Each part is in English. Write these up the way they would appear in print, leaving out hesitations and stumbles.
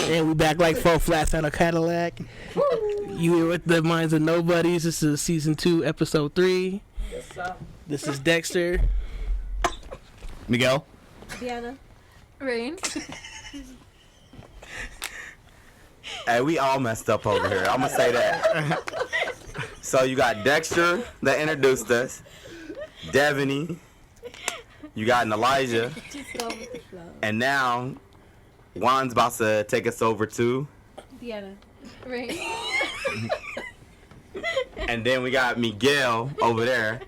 And we back like 4 flats on a Cadillac. You were with the Minds of Nobodies. This is season 2, episode 3. Yes, sir. This is Dexter. Miguel. Diana. Rain. Hey, we all messed up over here. I'm gonna say that. So you got Dexter that introduced us, Devaney, you got an Elijah, Just go with the flow. and now Juan's about to take us over too. Diana. Rain. And then we got Miguel over there,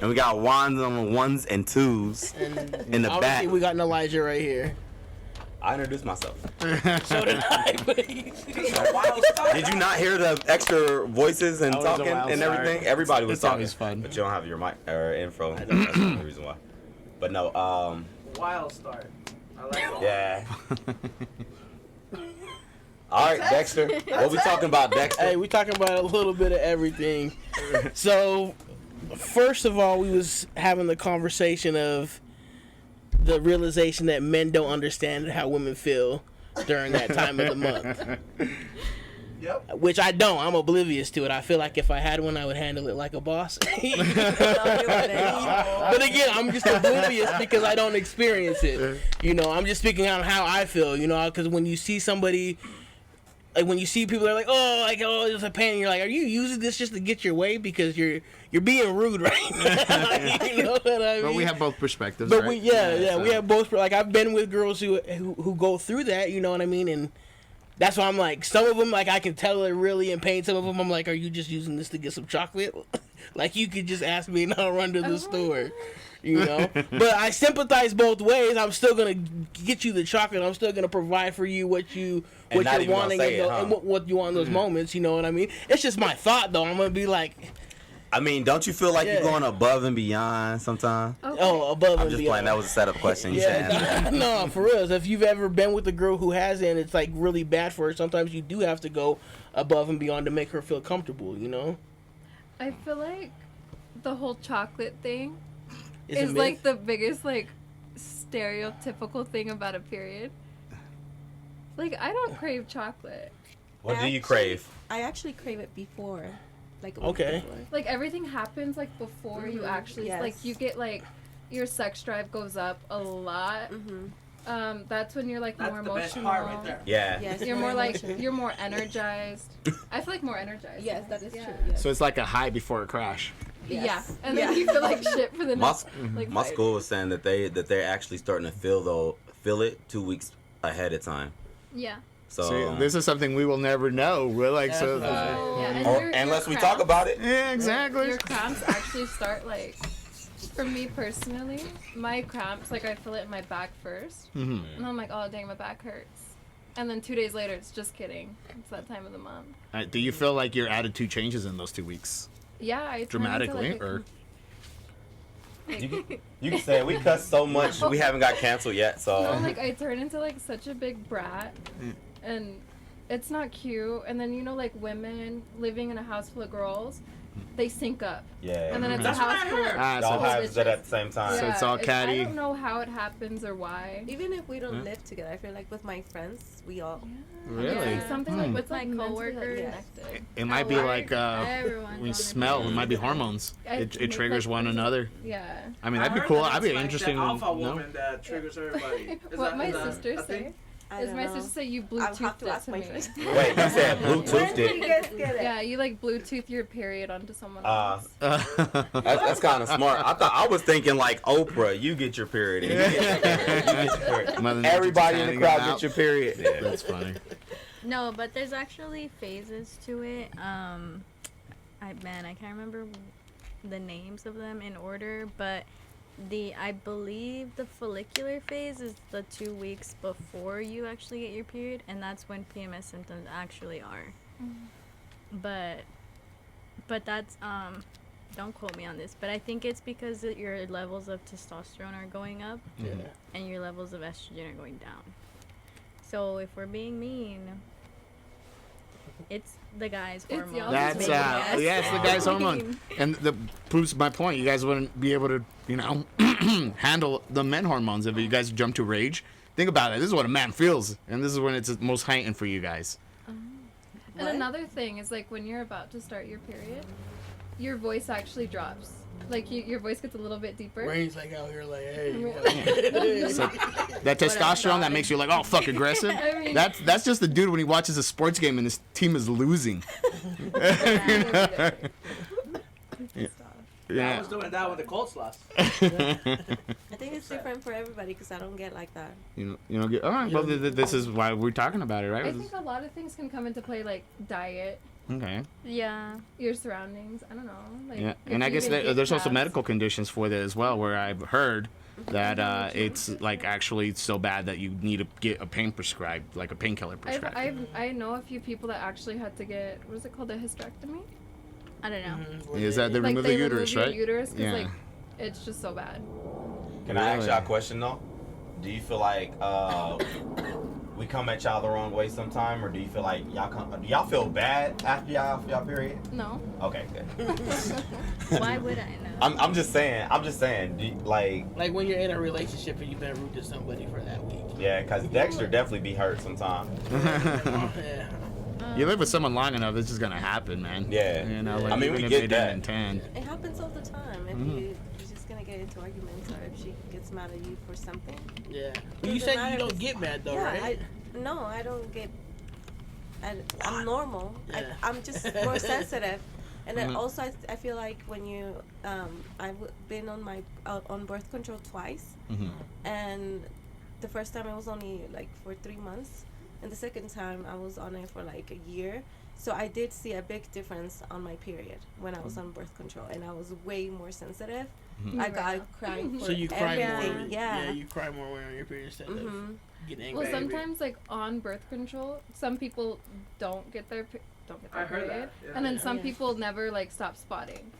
and we got Juan on the 1s and 2s in the Obviously, back. we got an Elijah right here. I introduced myself. So did I. Wild start. Did you not hear the extra voices and That was a talking wild and start. everything? Everybody was It's talking. always fun. But you don't have your mic or info. That's the only reason why. But no, Wild start. I like it. yeah. All right, Dexter. What we talking about, Dexter? Hey, we talking about a little bit of everything. So, first of all, we was having the conversation of the realization that men don't understand how women feel during that time of the month. Yep. Which I don't. I'm oblivious to it. I feel like if I had one, I would handle it like a boss. But again, I'm just oblivious because I don't experience it. You know, I'm just speaking on how I feel, you know, because when you see somebody, like when you see people that are like, oh, it's a pain, you're like, are you using this just to get your way? Because you're being rude right now. You know what I mean? But we have both perspectives, But right? we, we have both. Like I've been with girls who go through that. You know what I mean? And that's why I'm like, some of them, like I can tell they're really in pain. Some of them, I'm like, are you just using this to get some chocolate? Like you could just ask me and I'll run to the store. You know? But I sympathize both ways. I'm still gonna get you the chocolate. I'm still gonna provide for you what you're not even gonna wanting say it, huh? and what you want in those moments. You know what I mean? It's just my thought, though. I'm gonna be like, I mean, don't you feel like Yeah. you're going above and beyond sometimes? oh, above I'm and just beyond. playing. That was a setup question. You should answer. No, for real. If you've ever been with a girl who has it and it's like really bad for her, sometimes you do have to go above and beyond to make her feel comfortable, you know? I feel like the whole chocolate thing It's a is myth. like the biggest like stereotypical thing about a period. Like I don't crave chocolate. What do you crave? I actually crave it before. Like a week Okay. before. Like everything happens like before you actually Yes. like you get like your sex drive goes up a lot. That's when you're like That's more the best emotional. part right there. Yeah. Yes. You're more like emotion. you're more energized. I feel like more energized. Yes, that is Yeah. true. Yes. So it's like a high before a crash. Yeah, Yes. and then Yeah. you feel like shit for the My, next like my 5 school was saying that they're actually starting to feel it 2 weeks ahead of time. Yeah. So See, this is something we will never know. We're like, so. Yeah, and or, your unless we cramps- talk about it. Yeah, exactly. Your cramps actually start like, for me personally, my cramps, like I feel it in my back first. Mhm. And I'm like, oh dang, my back hurts. And then 2 days later, it's just kidding. It's that time of the month. Do you feel like your attitude changes in those 2 weeks? Yeah, I turn into, Dramatically, like, a or? You can say it. We cuss so much. We haven't got canceled yet. So No, like I turn into like such a big brat, and it's not cute. And then you know, like women living in a house full of girls, they sync up, yeah. and then it's That's a what house I full of heard. Ah, Y'all so, have it at the same time. So it's all catty. I don't know how it happens or why. Even if we don't live together, I feel like with my friends, we all. really? Yeah, something like with My like coworkers. coworkers. Yes. It might be like Everyone. we smell. It might be hormones. It triggers one another. Yeah. I mean, I that'd be heard cool. that That'd be it's like interesting. The alpha no? woman that triggers everybody. Is What that- my is that sister a say thing? I is don't my know. sister say you I'll have Bluetoothed to it ask to my me. friends. Wait, you said Bluetoothed Where did you it? guys get it? Yeah, you like Bluetooth your period onto someone Uh, else. that's kind of smart. I was thinking like Oprah. You get your period. And you get your period. You get your period. Mother Nature Everybody in the just crowd handing get your period. Yeah. That's funny. No, but there's actually phases to it. I can't remember the names of them in order, but I believe the follicular phase is the 2 weeks before you actually get your period, and that's when PMS symptoms actually are. But that's don't quote me on this, but I think it's because your levels of testosterone are going up and your levels of estrogen are going down. So if we're being mean, it's the guy's It's hormones. y'all's That's Yes. yeah, it's the guy's hormone, and that proves my point. You guys wouldn't be able to, you know, handle the men hormones if you guys jump to rage. Think about it. This is what a man feels, and this is when it's most heightened for you guys. And another thing is like when you're about to start your period, your voice actually drops. Like your voice gets a little bit deeper. Brain's like out here like, hey. So that testosterone that makes you like, oh, fuck, aggressive. I mean- That's just the dude when he watches a sports game and his team is losing. I Yeah. was doing that with the Colts lost. I think it's different for everybody because I don't get like that. You know. All right. Well, this is why we're talking about it, right? I think a lot of things can come into play, like diet, Okay. Yeah. your surroundings. I don't know. Like, Yeah, if and I you guess even get there's also tabs. medical conditions for that as well, where I've heard that it's like actually so bad that you need to get a pain prescribed, like a painkiller prescribed. I know a few people that actually had to get, what is it called, a hysterectomy? I don't know. Is that they Like remove they the uterus, remove right? your uterus because Yeah. like it's just so bad. Can I ask Really? y'all a question though? Do you feel like we come at y'all the wrong way sometime, or do you feel like do y'all feel bad after y'all period? No. Okay, good. Why would I know? I'm just saying. Do you, like Like when you're in a relationship and you've been rude to somebody for that week. yeah, cause Dexter definitely be hurt sometime. Yeah. You live with someone long enough, it's just gonna happen, man. Yeah. You know, like, I mean, even we if get they that. didn't intend. It happens all the time. If you're just gonna get into arguments, or if she gets mad at you for something. Yeah. But you Doesn't said matter you if don't it's- get mad though, Yeah, right? no, I don't get. I'm normal. Yeah. I'm just more sensitive, and then also I feel like when you I've been on my on birth control twice, and the first time it was only like for 3 months, and the second time I was on it for like a year. So I did see a big difference on my period when I was on birth control, and I was way more sensitive. I got crying for So you cry everything. more. Yeah. you cry more when you're on your period instead of getting angry. Well, sometimes like on birth control, some people don't get their I heard period, that, yeah. and then some Yeah. people never like stop spotting.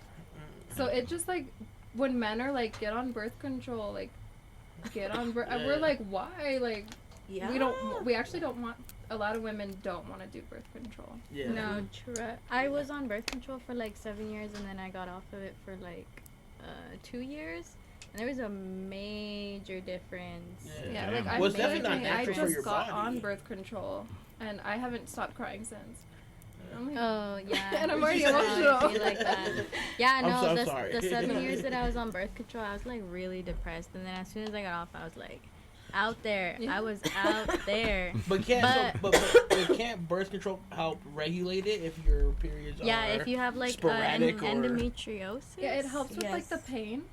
So it just like when men are like get on birth control, like get on birth, Yeah. we're like why like Yeah. we actually don't want. A lot of women don't want to do birth control. Yeah. No, true. I was on birth control for like 7 years, and then I got off of it for like 2 years, and there was a major difference. Yeah, Damn. like I Well, it's definitely not I natural for just your got body. on birth control, and I haven't stopped crying since. I'm like, Oh yeah, And I'm already I emotional. feel like that. Yeah, I'm no, so the, sorry. the 7 years that I was on birth control, I was like really depressed, and then as soon as I got off, I was like out there. Yeah. I was out there. But can't But- but can't birth control help regulate it if your periods Yeah, are if you have like sporadic or endometriosis. yeah, it helps with like Yes. the pain.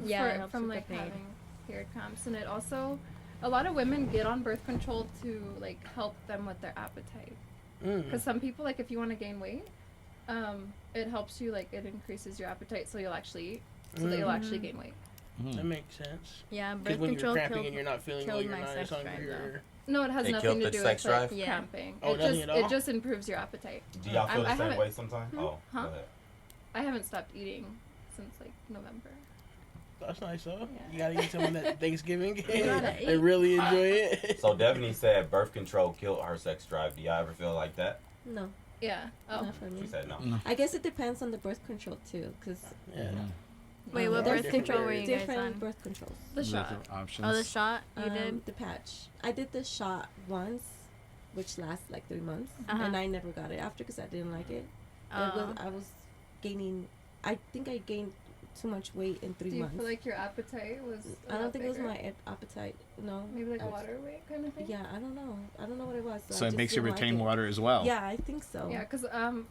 Yeah, it for, helps from with like the pain. having period cramps, and it also a lot of women get on birth control to like help them with their appetite. Because some people like if you want to gain weight, it helps you like it increases your appetite, so you'll actually eat, so that you'll actually gain weight. That makes sense. Yeah, Because birth when you're control cramping killed. and you're not feeling well, killed you're my not as sex hungry. drive, Or... No, it has It nothing killed to the do sex with like drive? Yeah. cramping. Oh, it nothing just at all? it just improves your appetite. Do y'all feel I the same haven't- way sometimes? Oh, Huh? go ahead. I haven't stopped eating since like November. That's nice, though. Yeah. You gotta eat some of that Thanksgiving gotta and eat. really enjoy it. So Devaney said birth control killed her sex drive. Do y'all ever feel like that? No, Yeah. Oh. not for me. She said no. I guess it depends on the birth control too, because Yeah. Wait, what There are birth different control were you guys different on? birth controls. The shot. Options. Oh, the shot you did. The patch. I did the shot once, which lasts like 3 months, Uh-huh. and I never got it after because I didn't like it. Oh. I was gaining. I think I gained too much weight in 3 Do you months. feel like your appetite was? I don't think it was my appetite. No. Maybe like I was- water weight kind of thing. Yeah, I don't know. I don't know what it was. So I it just makes you didn't like retain it. water as well. Yeah, I think so. Yeah, because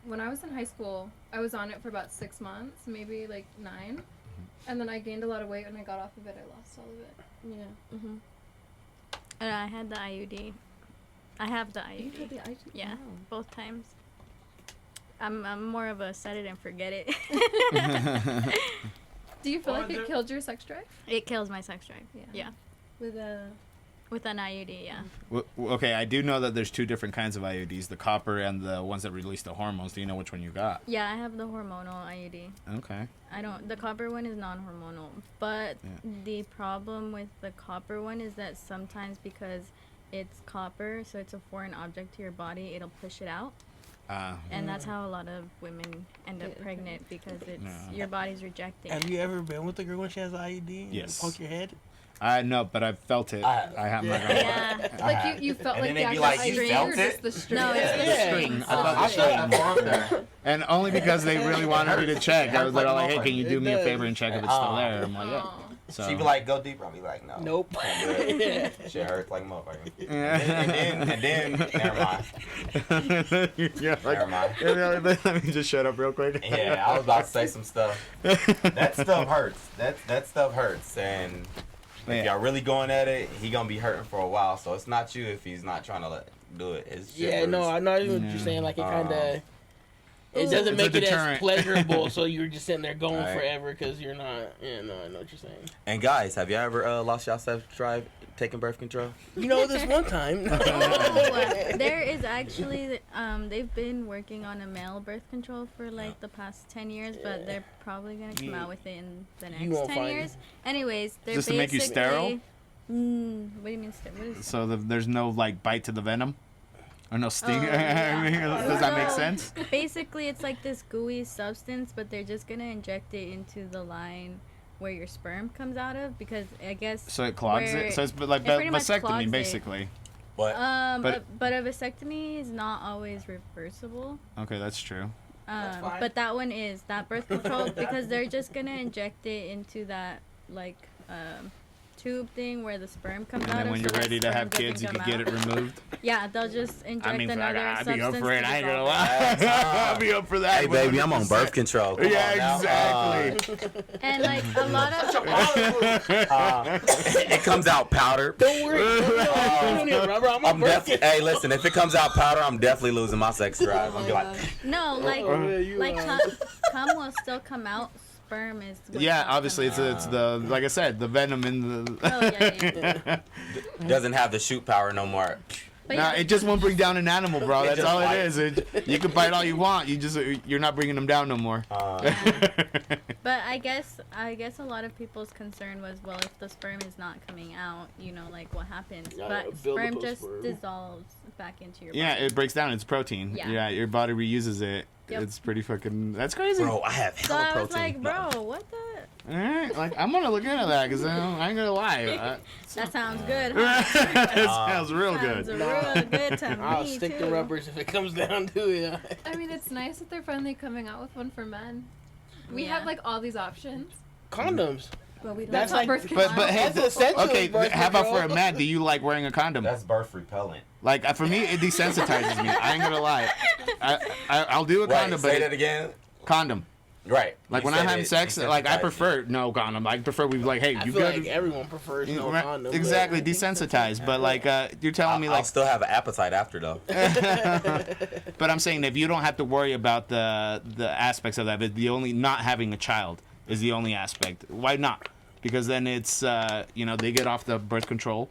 when I was in high school, I was on it for about 6 months, maybe like 9, and then I gained a lot of weight. When I got off of it, I lost all of it. Yeah. Mm-hmm. I had the IUD. I have the You had IUD. the IUD? Yeah, Wow. both times. I'm more of a set it and forget it. Do you feel Oh, like there- it killed your sex drive? It kills my sex drive. Yeah. Yeah, With a. with an IUD. Yeah. Okay, I do know that there's two different kinds of IUDs: the copper and the ones that release the hormones. Do you know which one you got? Yeah, I have the hormonal IUD. Okay. I don't. The copper one is non-hormonal, but Yeah. the problem with the copper one is that sometimes because it's copper, so it's a foreign object to your body, it'll push it out. And that's how a lot of women end up pregnant because it's your body's rejecting Have it. you ever been with a girl when she has an IUD? And Yes. Poke your head? No, but I've felt it. I have not gonna lie. Yeah. Like you felt And like then the they be actual like, "You string felt or it?" just the string? No, it's the Yeah. String. I felt I the feel string. like And only because they really wanted me to check. I was like, Hurts like hey, can you do me a It favor does. and check if it's still there? I'm like, yeah. Oh. So. She be like, go deeper. I'll be like, no. Nope. I'm good. Shit hurts like a motherfucker. And then, never mind. Yeah, Never mind. let me just shut up real quick. Yeah, I was about to say some stuff. That stuff hurts. That stuff hurts. And if y'all really going at it, he gonna be hurting for a while. So it's not you if he's not trying to do it. It's shit Yeah, no, hurts. I know what you're saying. Like, it kind of... It doesn't It's a make it as deterrent. pleasurable, so you're just sitting there going Right. forever because you're not... Yeah, no, I know what you're saying. And guys, have you ever lost your self-drive taking birth control? You know, this one time... Oh, there is actually they've been working on a male birth control for like the past 10 years, but they're probably gonna come out with it in the You next won't 10 find years. Anyways, they're Just to make you sterile? What do you mean what is So there's no like bite to the venom, or no sting. Oh, yeah. I mean, does that make So, sense? Basically, it's like this gooey substance, but they're just gonna inject it into the line where your sperm comes out of, because I guess So it clogs where it. So it's like it pretty much clogs vasectomy, it. basically. What? But- but a vasectomy is not always reversible. Okay, that's true. fine. But that one is that birth control because they're just gonna inject it into that like tube thing where the sperm comes And out. then of, when so you're that ready to sperm have kids, you doesn't can come get out. it removed. Yeah, they'll just inject I mean, another I'd substance be up for it. to I ain't gonna dissolve it. lie. I'd be up for that. Hey, baby, I'm on 100%. birth control. Come on now. Yeah, exactly. And like a lot of It comes out powder. Don't worry. I'm I'm definitely. Hey, listen. If it comes out powder, I'm definitely losing my sex drive. I'm be like, no, like you cum will still come out. Sperm is what's Yeah, not obviously coming it's the like I said, the venom in out. the. Oh yeah, yeah. doesn't have the shoot power no more. But Nah, yeah, it just won't bring down an animal, bro. That's just all it bite. is. You can bite all you want. You're not bringing them down no more. But I guess a lot of people's concern was, well, if the sperm is not coming out, you know, like what happens? gotta But build up sperm those just sperm. dissolves back into your Yeah, body. it breaks down. It's protein. Yeah. Yeah, your body reuses it. Yep. It's pretty fucking. That's crazy. Bro, I have So hella I was protein. like, bro, what the? Alright, like I'm gonna look into that because I ain't gonna lie. That sounds good. Huh? It sounds real Sounds good. real good to I'll me stick too. to rubbers if it comes down to it. I mean, it's nice that they're finally coming out with one for men. We Yeah. have like all these options. Condoms. But we don't That's have like, birth But hey, that's essential. okay. birth How about for a control. man? Do you like wearing a condom? That's birth repellent. Like for me, it desensitizes me. I ain't gonna lie. I'll do a Wait, condom, say but that again. condom. Right. Like You when I'm said having it sex, like I desensitizes prefer no condom. I prefer we like, hey, I you feel good? like everyone prefers no Right, condom. exactly, desensitized. But like, you're telling me I'll like, still have an appetite after though. but I'm saying if you don't have to worry about the aspects of that, but the only not having a child is the only aspect. Why not? Because then it's they get off the birth control,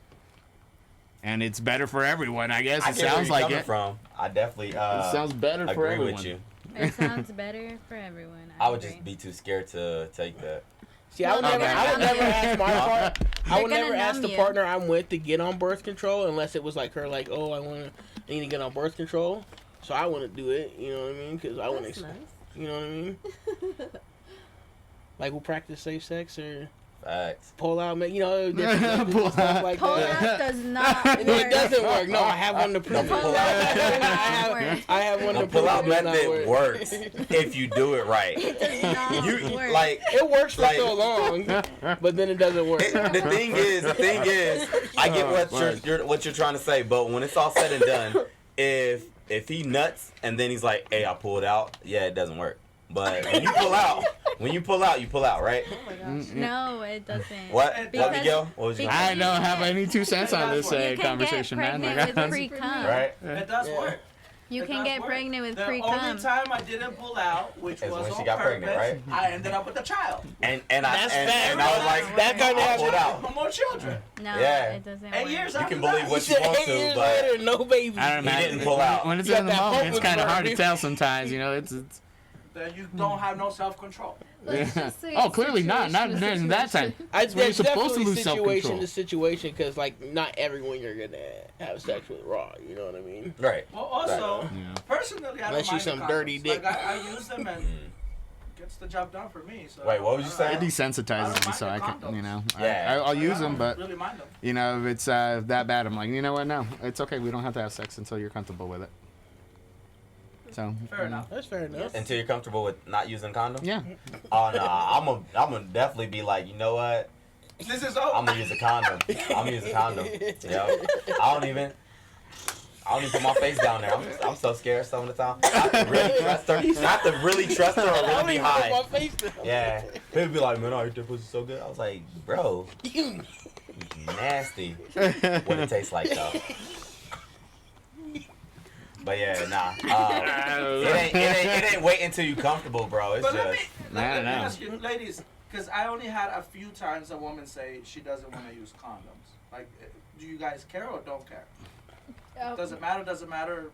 and it's better for everyone. I guess I it get where sounds you're like coming it. from. I definitely It sounds better for agree everyone. with you. It sounds better for everyone. I would agree. just be too scared to take that. See, I would Okay. never ask my part. I would They're never gonna ask numb the you. partner I'm with to get on birth control unless it was like her, like, oh, I need to get on birth control. So I wouldn't do it. You know what I mean? Because I wouldn't. That's nice. You know what I mean? Like we'll practice safe sex or Facts. pull out, you know, different Pull stuff like Pull that. out does not work. No, it doesn't work. No, I have one to prove it. pull out. I have one The to prove pull-out it does not method work. works if you do it right. Does not You work. like It works for Like- so long, but then it doesn't work. the thing is, I get what you're trying to say, but when it's all said and done, if he nuts and then he's like, "Hey, I pulled out," yeah, it doesn't work. But when you pull out, you pull out, right? Oh my gosh. No, it doesn't. What, Because- Miguel? What was you because- I saying? don't have any 2 cents on this You can conversation, get man. pregnant Like, with pre-cum. Right? It does Yeah. work. You It can does get work. pregnant with The pre-cum. only time I didn't pull out, which Is was when she on got purpose, pregnant, right? I ended up with a child. And That's I fact. was like, That kind of I pulled happens. out. More children. No, Yeah. it doesn't 8 work. years You after can believe that. what He you said want 8 to, years but later, no baby. I don't know, He man. didn't pull out. When it's You in the got that moment, it's focus, kind of hard to bro. tell sometimes. You know, it's then you don't have no self-control. Let's just say Oh, it's clearly not. Not situation to in that time. situation. That's when you're There's supposed to definitely lose situation self-control. to situation because like not everyone you're gonna have sex with raw. You know what I mean? Right. Well, also, Yeah. personally, I Unless don't mind you the some dirty condoms. dick. Like, I use them and gets the job done for me. So Wait, what was you I It don't- desensitizes me, mind so the I can, condoms. you know, Yeah. I'll use I them, don't but really mind them. you know, if it's that bad, I'm like, you know what? No, it's okay. We don't have to have sex until you're comfortable with it. So Fair enough. That's fair enough. Until you're comfortable with not using condoms. Yeah. Oh no, I'm gonna definitely be like, you know what? This is all. I'm gonna use a condom. I'm gonna use a condom. Yo, I don't even put my face down there. I'm so scared some of the time. I have to really trust her. I have to really trust her or I really don't be even put high. my face down. Yeah. People be like, man, I eat that pussy so good. I was like, bro, You- nasty. What it tastes like though. But yeah, nah. It ain't wait until you comfortable, bro. It's But let me, just let me know. ask you, ladies, because I only had a few times a woman say she doesn't want to use condoms. Like, do you guys care or don't care? Oh, Does it matter? Does it matter?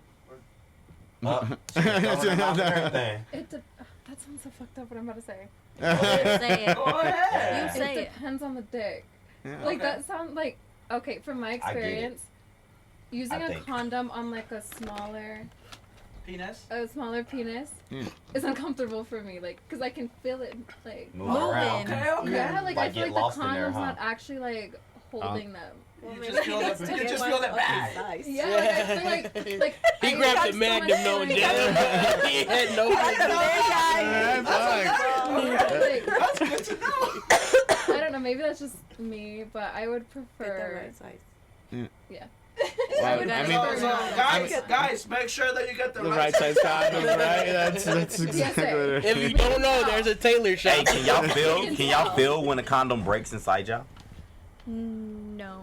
she was throwing them out and everything. that sounds so fucked up what I'm about to say. Say it. Go ahead. You say It it. depends on the dick. Yeah. Like Okay. that sounds like okay from my I get it. experience. Using I a think. condom on like a Penis? smaller penis Mm. is uncomfortable for me. Like, cause I can feel it like. Moving around. Okay, okay. Yeah, like I Like, feel get like lost the in there, condom's huh? not actually like holding them. You just feel the, you just feel the bag. Nice. Yeah, like I feel like He I grabbed got the so magnum much knowing feeling. damn he had no Like, That's good to know. I don't know, maybe that's just me, but I would Get the prefer. right size. Yeah. Well, would I prefer mean- So, not. guys, make sure that you get the, The right size condom, right? That's exactly what it If is. you don't know, there's a tailor Hey, shop. can y'all feel when a condom breaks inside y'all? No.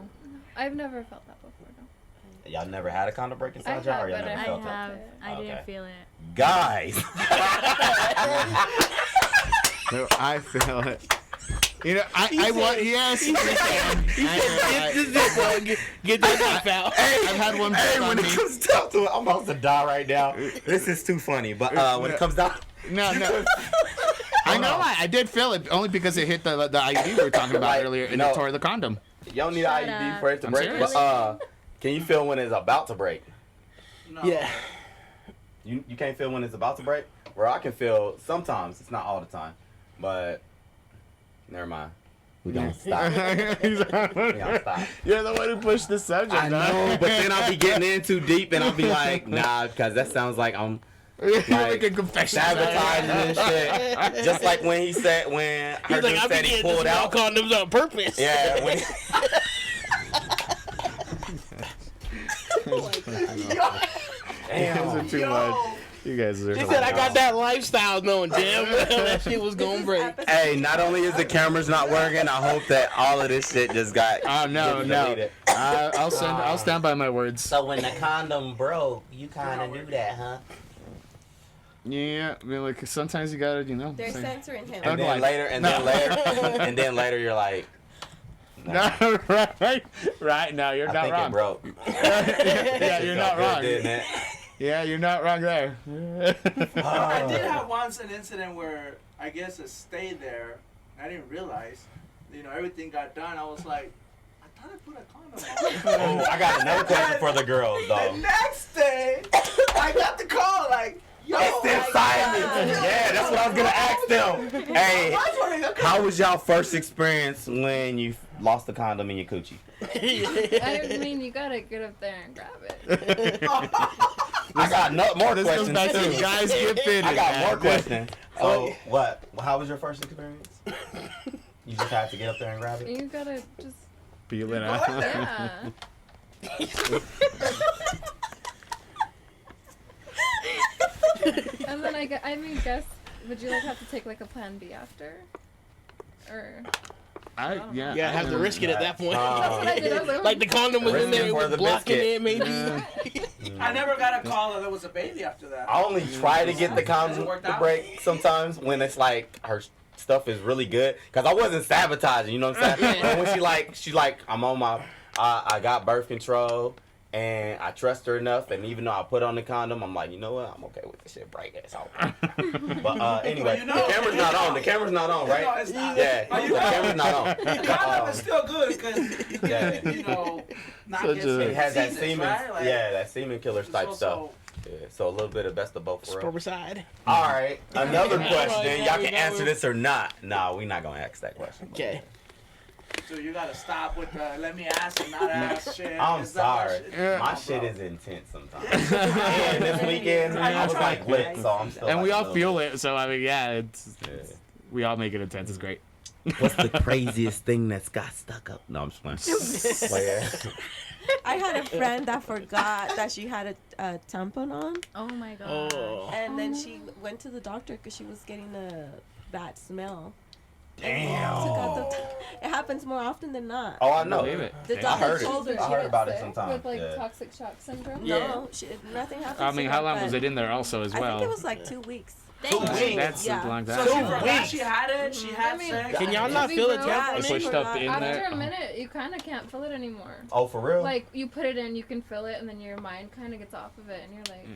I've never felt that before. No. Y'all never had a condom break I inside y'all, or y'all have, but never I felt that? have. I Okay. didn't feel it. Guys, No, I feel it. You know, I want yes. He said, "This is it, bro. Get that knife out." I've had one hey, put when on it me. comes down to it, I'm about to die right now. This is too funny. But when it comes down, No. I know I did feel it only because it hit the IUD we were talking about Like, earlier and no. it tore the condom. you don't need Shut an IUD up. for it to I'm break. serious. But can you feel when it's about to break? No. Yeah. You can't feel when it's about to break? Where I can feel sometimes. It's not all the time. But never mind. We gonna stop. We gonna stop. You're the one who pushed the subject. I know, but then I'll be getting in too deep and I'll be like, nah, because that sounds like I'm You're like, making confessions. sabotaging and shit. Just like when he said, when her He's like, dude "I said be he getting pulled small out. condoms on purpose." Yeah, when You guys are too much. You guys are. She said, "I got that lifestyle, knowing damn well that shit was gonna break." hey, not only is the cameras not working, I hope that all of this shit just got. Oh no, getting no. deleted. I'll stand by my words. So when the condom broke, you kind of knew that, huh? Yeah, I mean, like sometimes you gotta, They're say- censoring him. And then Like- later, and then later, and then later, you're like, nah, No, right. No, you're I not think wrong. it broke. Yeah, you're not wrong. Didn't it? Yeah, you're not wrong there. I did have once an incident where I guess it stayed there. I didn't realize. Everything got done. I was like, I thought I put a condom on. Oh, I got another question for the girls, The though. next day, I got the call like, yo, It's the assignment. Yeah, that's what I was gonna ask them. Hey, how was y'all first experience when you lost the condom in your coochie? I mean, you gotta get up there and grab it. I got more This goes questions back to too. guys get fitted. I got man. more questions. So what? How was your first experience? You just had to get up there and grab it. You gotta just Feel it out. yeah. And then guess would you have to take like a plan B after, or Yeah, Yeah, I have to risk it at that point. that's what I did. I was like, Like the condom was in Risk it there, it for was the blocking biscuit. it, maybe. I never got a call that there was a baby after that. I only try to get the condom Worked to out? break sometimes when it's like her stuff is really good. Cause I wasn't sabotaging, you know what I'm saying? But when she like, I'm on my, I got birth control, And I trust her enough, and even though I put on the condom, I'm like, you know what? I'm okay with this shit. Break it. It's all right. But anyway, You know- the camera's not on. The camera's not on, right? No, it's not. Yeah, But you the know- camera's not on. The condom is still good because you Yeah. can, you know, not Such get a- It has that diseases, semen, right? Like, yeah, that semen killer type so- stuff. Yeah, so a little bit of best of both worlds. Spermicide. All right, another Yeah. question. Y'all can Yeah. answer this or not. Nah, we're not gonna ask that question. Okay. So you gotta stop with the let me ask and not ask shit. I'm Is that what sorry. shit- Yeah. My Oh, shit bro. is intense sometimes. And this weekend, I was like lit, so I'm still. And like we a all little feel bit. it, so I mean, yeah, it's Yeah. we all make it intense. It's great. What's the craziest thing that's got stuck up? No, I'm just playing. But yeah. I had a friend that forgot that she had a tampon on, Oh my god. Oh. and then she went to the doctor because she was getting a bad smell. Damn. Took out the it happens more often than not. Oh, I know. Believe it. The I doctor heard it. told her I she heard had about it Sick sometimes. with like Yeah. toxic shock syndrome. No, nothing happened. I mean, to how her, long but was it in there also as I well? think it was like 2 weeks. Dang. That's Yeah. a long So time. she forgot she had it. She had I mean, sex. Can y'all To not be feel it? real, Yeah, They she pushed forgot. up in After there. a minute, you kind of can't feel it anymore. Oh, for real? Like you put it in, you can feel it, and then your mind kind of gets off of it, and you're like,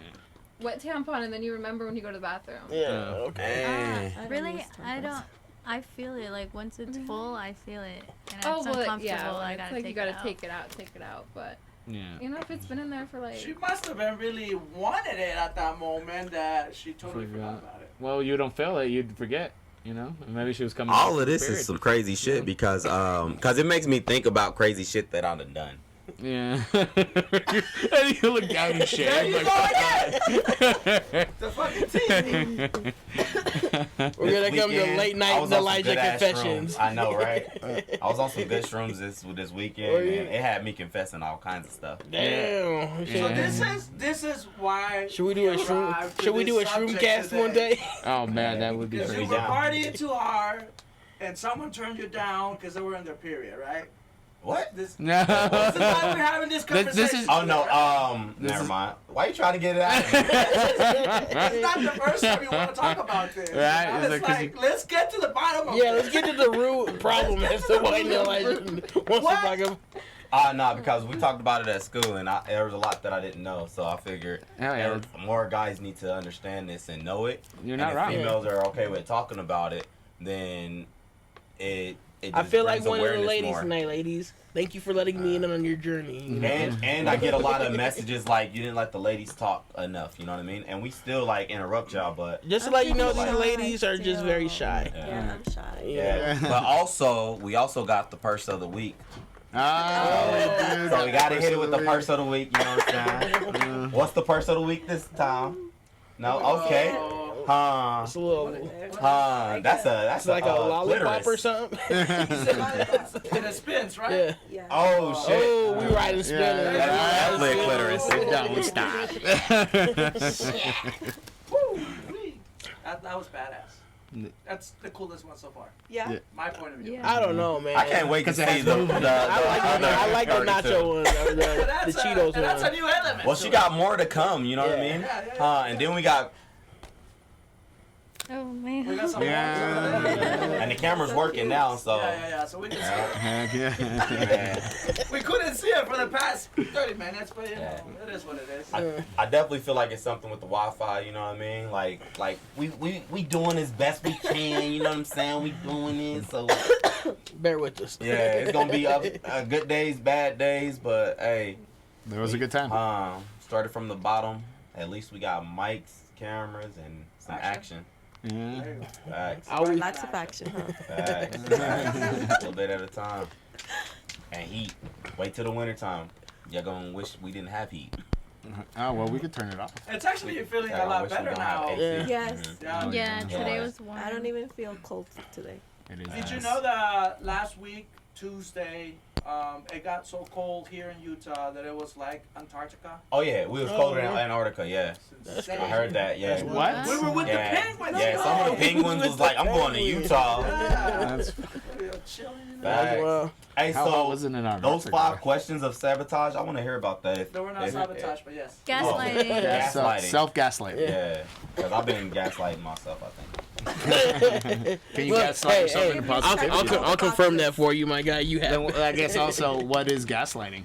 wet tampon, and then you remember when you go to the bathroom. Yeah. Yeah. Okay. Man. I don't Really, use I tampons. don't. I feel it. Like once it's full, I feel it, and Oh it's well, uncomfortable. yeah. I It's gotta like take you gotta it out. take it out. But Yeah. you know, if it's been in there for like, She must have been really wanted it at that moment that she totally Forgot. forgot about it. Well, you don't feel it, you'd forget. You know, maybe she was coming. All back of this prepared. is some crazy shit because it makes me think about crazy shit that I've done. Yeah. And you look down and shit. There you like, go again. The fucking team. We're gonna come to weekend, late I night was on some Elijah good-ass confessions. shrooms. I know, right? I was on some good shrooms this weekend, Were you? and it had me confessing all kinds of stuff. Damn. So Yeah. this is why. Should we do a shroom? arrived to Should we this do a subject shroom cast one today. day? Oh man, that would be Because you crazy. were partying too hard, and someone turned you down because they were in their period, right? What? This No. is why we're having this This- conversation. this is- Oh no, right? This never is- mind. Why you trying to get it out? It's not the first time you want to talk about this. Right, Now it's It's like, 'cause like, let's get to the bottom of Yeah, this. let's get to the root problem as to why Elijah wants to What? talk about. Nah, because we talked about it at school, and there was a lot that I didn't know, so I figured Hell yeah. more guys need to understand this and know it. You're And not if wrong. females are okay with talking about it, then it I just feel like brings one of the awareness ladies more. tonight, ladies. Thank you for letting me in on your journey. You know? And I get a lot of messages like you didn't let the ladies talk enough, you know what I mean? And we still like interrupt y'all, but Just to let you know, I'm these shy ladies are just very still. shy. Yeah, I'm shy. yeah. But also we also got the purse of the week. Oh, dude. So we gotta hit it with the purse of the week, you know what I'm saying? What's the purse of the week this time? No? Okay. Oh, Huh. It's a little, That's it's like a lollipop or clitoris. something. and it spins, right? Yeah. Yeah. Oh shit. Oh, we riding spinning. Yeah. Definitely a clitoris. Don't stop. Woo! That was badass. That's the coolest one so far. Yeah. Yeah. My point of view. Yeah. I don't know, man. I can't wait to 'Cause it see has the movement. I like the nacho one, or the That's Cheetos that's a one. new element. Well, to she it. got more to come, you know what I Yeah. mean? Yeah. And then we got, Oh We man. got some Yeah. and the camera's working now, so. Yeah. So we can see Heck yeah. it. We couldn't see it for the past 30 minutes, but you know, Yeah. it is what it is. I definitely feel like it's something with the Wi-Fi, you know what I mean? Like we doing as best we can, you know what I'm saying? We doing it, so Bear with us. yeah, it's gonna be up good days, bad days, but hey, That was a good time. started from the bottom. At least we got mics, cameras, and some action. Yeah. There you go. Facts. I always, Lots of action, huh? Facts. A little bit at a time. And heat. Wait till the winter time. Y'all gonna wish we didn't have heat. Oh well, we could turn it off. It's actually feeling Yeah, a I lot wish we better don't have now. AC. Yeah. Yes. Yeah. Yeah, today Yeah. was warm. I don't even feel cold today. It is. Did you nice. know that last week, Tuesday, it got so cold here in Utah that it was like Antarctica? Oh yeah, we was Oh, colder in yeah. Antarctica, yeah. It's insane. I heard that, yeah. What? We were with Yeah. the penguins. Yeah, some of the penguins was like, I'm going to Utah. Yeah. That's, We were chilling in the- Facts. well, Hey, how hot so was it in our those 5 questions of sabotage, I want to hear about that. If, They were not if- sabotage, but yes. Gaslighting. Gaslighting. Self-gaslight. Yeah, because I've been gaslighting myself, I think. Can you Look, gaslight yourself hey, into I'll, positivity? I'll confirm that for you, my guy. You have. Then I guess also, what is gaslighting?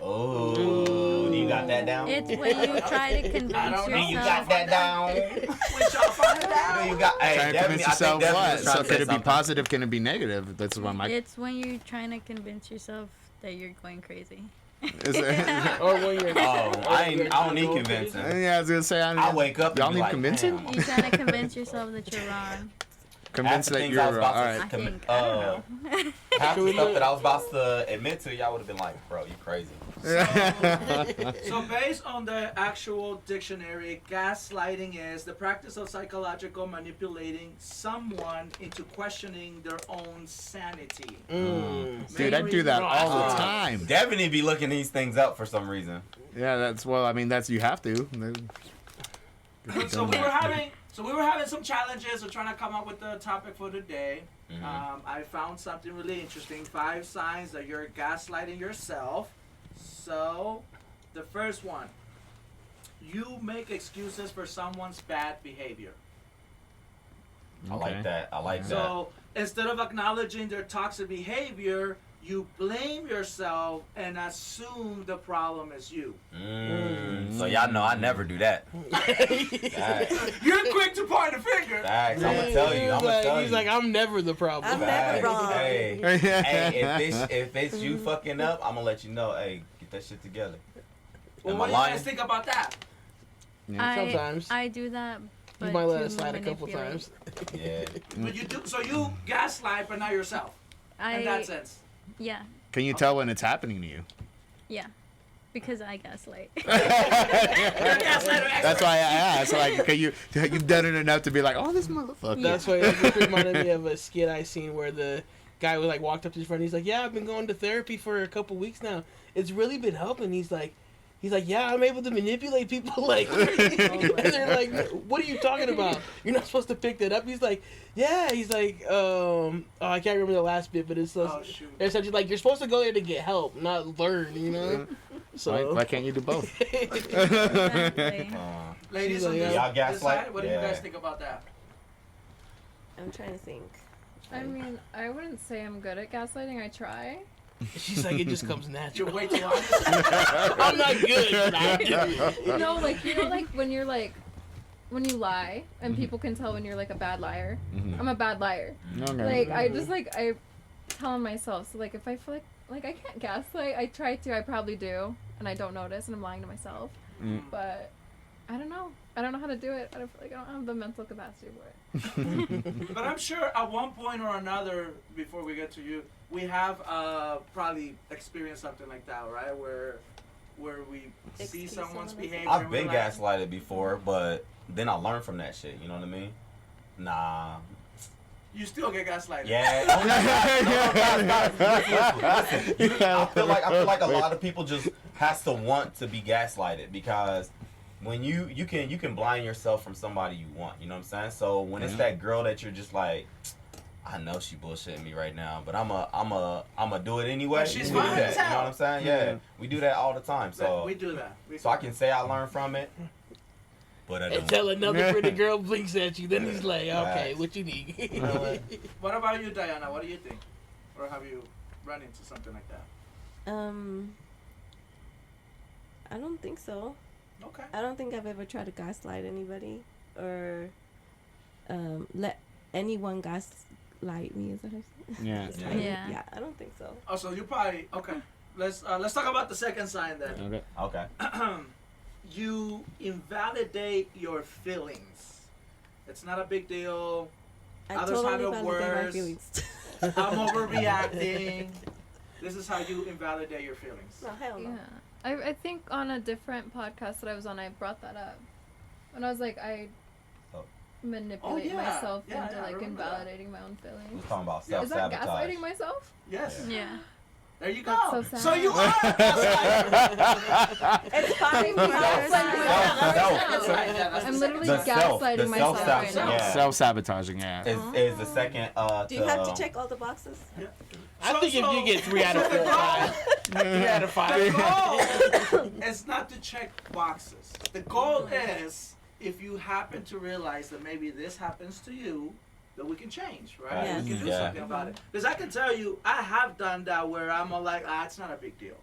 Oh, you got that down? It's when you try to convince don't know. yourself. You got that down? Which y'all find out. You got, hey, Trying to Devin, convince I yourself think Devin what? was trying So to could say it be something. positive? Can it be negative? That's why my. It's when you're trying to convince yourself that you're going crazy. Is it- Or when you're. Oh, I don't need going convincing. yeah, I was gonna say. I wake up and Y'all be need like, convincing? damn. You're trying to convince yourself that you're wrong. Convinced Half the that things you're I was wrong. about All to right. I think. I don't know. Half Should the we stuff look- that I was about to admit to, y'all would have been like, bro, you crazy. So based on the actual dictionary, gaslighting is the practice of psychological manipulating someone into questioning their own sanity. Dude, I do that all the Uh, time. Devin be looking these things up for some reason. Yeah, that's well. I mean, that's you have to. So we were having some challenges. We're trying to come up with the topic for today. Mhm. I found something really interesting. 5 signs that you're gaslighting yourself. So, the first one, you make excuses for someone's bad behavior. I like that. I like that. So, instead of acknowledging their toxic behavior, you blame yourself and assume the problem is you. So y'all know I never do that. Facts. You're quick to point a finger. Facts. I'm gonna tell you. I'm gonna tell you. He's like, I'm never the problem. I'm never wrong. Hey, hey, if it's you fucking up, I'm gonna let you know. Hey, get that shit together. Well, Am what I do you lying? guys think about that? Sometimes. I do that. But You might let to it slide a couple manipulate. times. Yeah. But you do, so you gaslight, but not yourself. In that sense. Yeah, Can you tell when it's happening to you? yeah. Because I gaslight. That's why I asked. Like, okay, you've done it enough to be like, oh, this motherfucker. That's why it just reminded me of a skit I seen where the guy was like walked up to his friend. He's like, "Yeah, I've been going to therapy for a couple weeks now. It's really been helping." He's like, "Yeah, I'm able to manipulate people." Like, and they're like, "What are you talking about? You're not supposed to pick that up." He's like, "Yeah." He's like, oh, I can't remember the last bit, but it's Oh, shoot. essentially like you're supposed to go there to get help, not learn. You know. So Why can't you do both? Exactly. Ladies She's on like, this, y'all this gaslight? side, what do you Yeah. guys think about that? I'm trying to think. I mean, I wouldn't say I'm good at gaslighting. I try. she's like, it just comes You're natural. way too honest. I'm not good, but I do. No, like like when you're like when you lie and people can tell when you're like a bad liar. I'm a bad liar. Okay. Like I just I telling myself. So like if I feel like I can't gaslight, I try to. I probably do, and I don't notice, and I'm lying to myself. But I don't know. I don't know how to do it. I don't feel like I don't have the mental capacity for it. But I'm sure at one point or another, before we get to you, we have probably experienced something like that, right? Where we see Excuse someone's someone else. behavior. I've and been we're like, gaslighted before, but then I learned from that shit. You know what I mean? Nah. You still get gaslighted. Yeah. Oh my God. Listen, I feel like a lot of people just has to want to be gaslighted because when you can blind yourself from somebody you want. You know what I'm saying? So when it's that girl that you're just like, I know she bullshitting me right now, but I'm a do it anyway. But she's We do fine that, as you know hell. what I'm saying? Yeah, we do that all the time. So We do that. I can say I learned from it, but I don't. Until another pretty girl blinks at you, then he's like, okay, what you need? You know what? What about you, Diana? What do you think? Or have you run into something like that? I don't think so. Okay. I don't think I've ever tried to gaslight anybody or let anyone gaslight me. Is that how you say it? Yeah. Gaslight me. Yeah. Yeah, I don't think so. Oh, so you probably okay. Let's talk about the second sign then. Okay. Okay. You invalidate your feelings. It's not a big deal. I Others totally have it validate my worse. feelings. I'm overreacting. This is how you invalidate your feelings. No, hell no. Yeah. I think on a different podcast that I was on, I brought that up. And I was like, I Oh. manipulate yeah. myself Yeah, into yeah, I like remember that. invalidating my own We're feelings. talking about Is that self-sabotage. gaslighting myself? Yes. Yeah. There you That's go. so sad. So you are a gaslighter. It's fine. I'm literally The self- gaslighting the self right self-sabotage. now. Yeah. Self-sabotaging, yeah. Is the second Do you have to check all the boxes? I think if you get 3 out of 4, 5, 3 out of 5. The goal is not to check boxes. The goal is if you happen to realize that maybe this happens to you, that we can change, right? Yes. We can do Yeah. something about it. Because I can tell you, I have done that where I'm all like, it's not a big deal.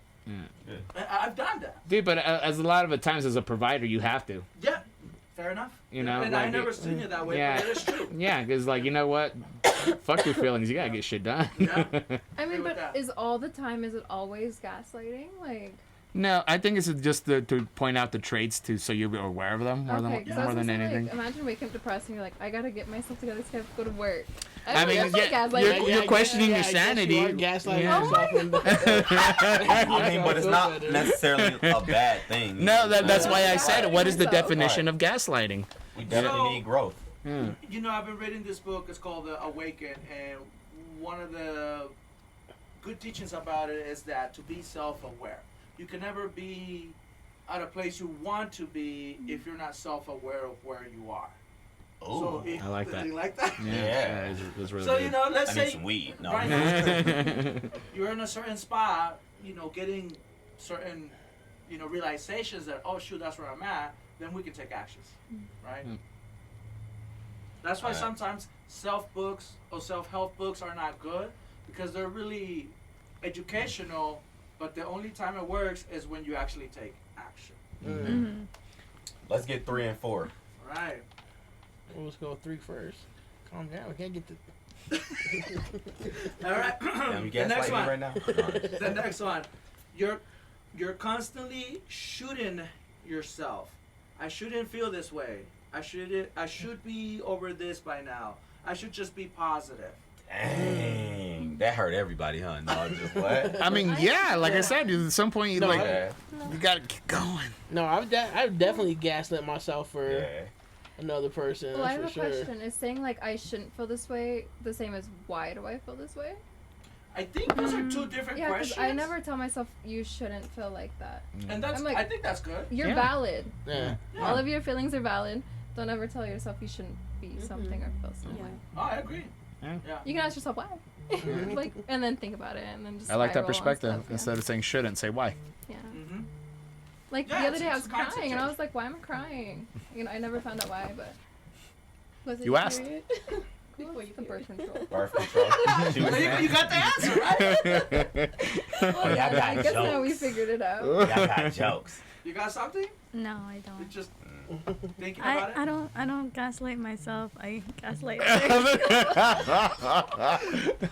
I've done that. Dude, but as a lot of the times as a provider, you have to. Yeah, fair enough. You know, and like I never seen it that way, yeah. but it is true. Yeah, because like you know what, fuck your feelings. You gotta get shit done. Yeah. I mean, Agree with but that. is all the time? Is it always gaslighting? Like, No, I think it's just to point out the traits so you're aware of them more okay, 'cause I was than gonna say, anything. Like, imagine waking up depressed and you're like, I gotta get myself together. I have to go to work. I mean, that's like yeah, gaslighting. you're questioning your I guess sanity. You are gaslighting Yeah. yourself. I mean, but it's not necessarily a bad thing. No, that's why I Yeah. said it. What is the Myself. definition of gaslighting? We definitely need growth. You know, I've been reading this book. It's called Awaken, and one of the good teachings about it is that to be self-aware. You can never be at a place you want to be if you're not self-aware of where you are. Ooh. if, I like that. You like that? Yeah. it's really So good. you know, let's I need say some weed. No. right now you're in a certain spot, you know, getting certain, you know, realizations that, oh shoot, that's where I'm at. Then we can take actions, right? That's why Alright. sometimes self-books or self-help books are not good because they're really educational, but the only time it works is when you actually take action. Let's get 3 and 4. Right. Well, let's go 3 first. Calm down. We can't get the. All right. Damn, you The next gaslighting me one. right now? The next one. You're constantly shooting yourself. I shouldn't feel this way. I should be over this by now. I should just be positive. Dang, that hurt everybody, huh? No, just what? I mean, yeah, like I said, at some point you No, like Yeah. you gotta keep going. No, I've definitely gaslit myself for Yeah. another person. Well, I have for a sure. question. Is saying like I shouldn't feel this way the same as why do I feel this way? I think those are two different Yeah, because questions. I never tell myself you shouldn't feel like that. And that's. I'm like- I think that's good. You're Yeah. valid. Yeah. Yeah. All of your feelings are valid. Don't ever tell yourself you shouldn't be something or feel some Yeah. way. Oh, I agree. Yeah. Yeah. You can ask yourself why, like, and then think about it, and then just. I like that spiral on perspective. stuff, yeah. Instead of saying shouldn't, say why. Yeah. Mm-hmm. Like Yeah, the other day, I it's was a mindset crying, and I change. was like, "Why am I crying?" You know, I never found out why, but was it You asked. period? Before you the birth control. Birth control. She was Well, saying- you got the answer, right? Well, yeah, I got I guess now we jokes. figured it out. Y'all got jokes. You got something? No, I You don't. just thinking about it? I don't gaslight myself. I gaslight others.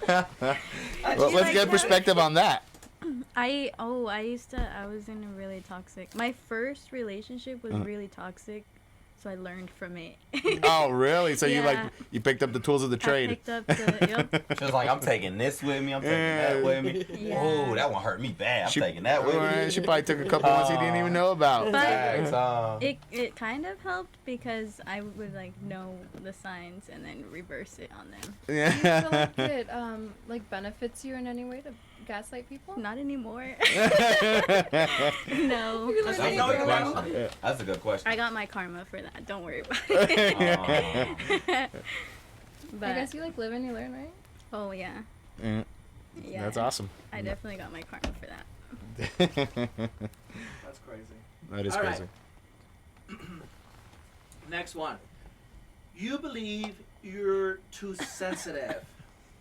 Well, let's get perspective on that. I was in a really toxic. My first relationship was really toxic, so I learned from it. Oh, really? So Yeah. you picked up the tools of the I trade. picked up the yep. She was like, I'm taking this with me. I'm taking that with me. Yeah. Oh, that one hurt me bad. I'm She- taking that with me. She probably took a couple ones he didn't even know about. But- Thanks, It kind of helped because I would like know the signs and then reverse it on them. Do you feel Yeah. like it like benefits you in any way to gaslight people? Not anymore. You no. That's learn a good anything. question. That's a good question. I got my karma for that. Don't worry about it. But I guess you like live and you learn, right? oh yeah. Yeah. Yeah. That's awesome. I definitely got my karma for that. That's crazy. That is All crazy. right. Next one. You believe you're too sensitive.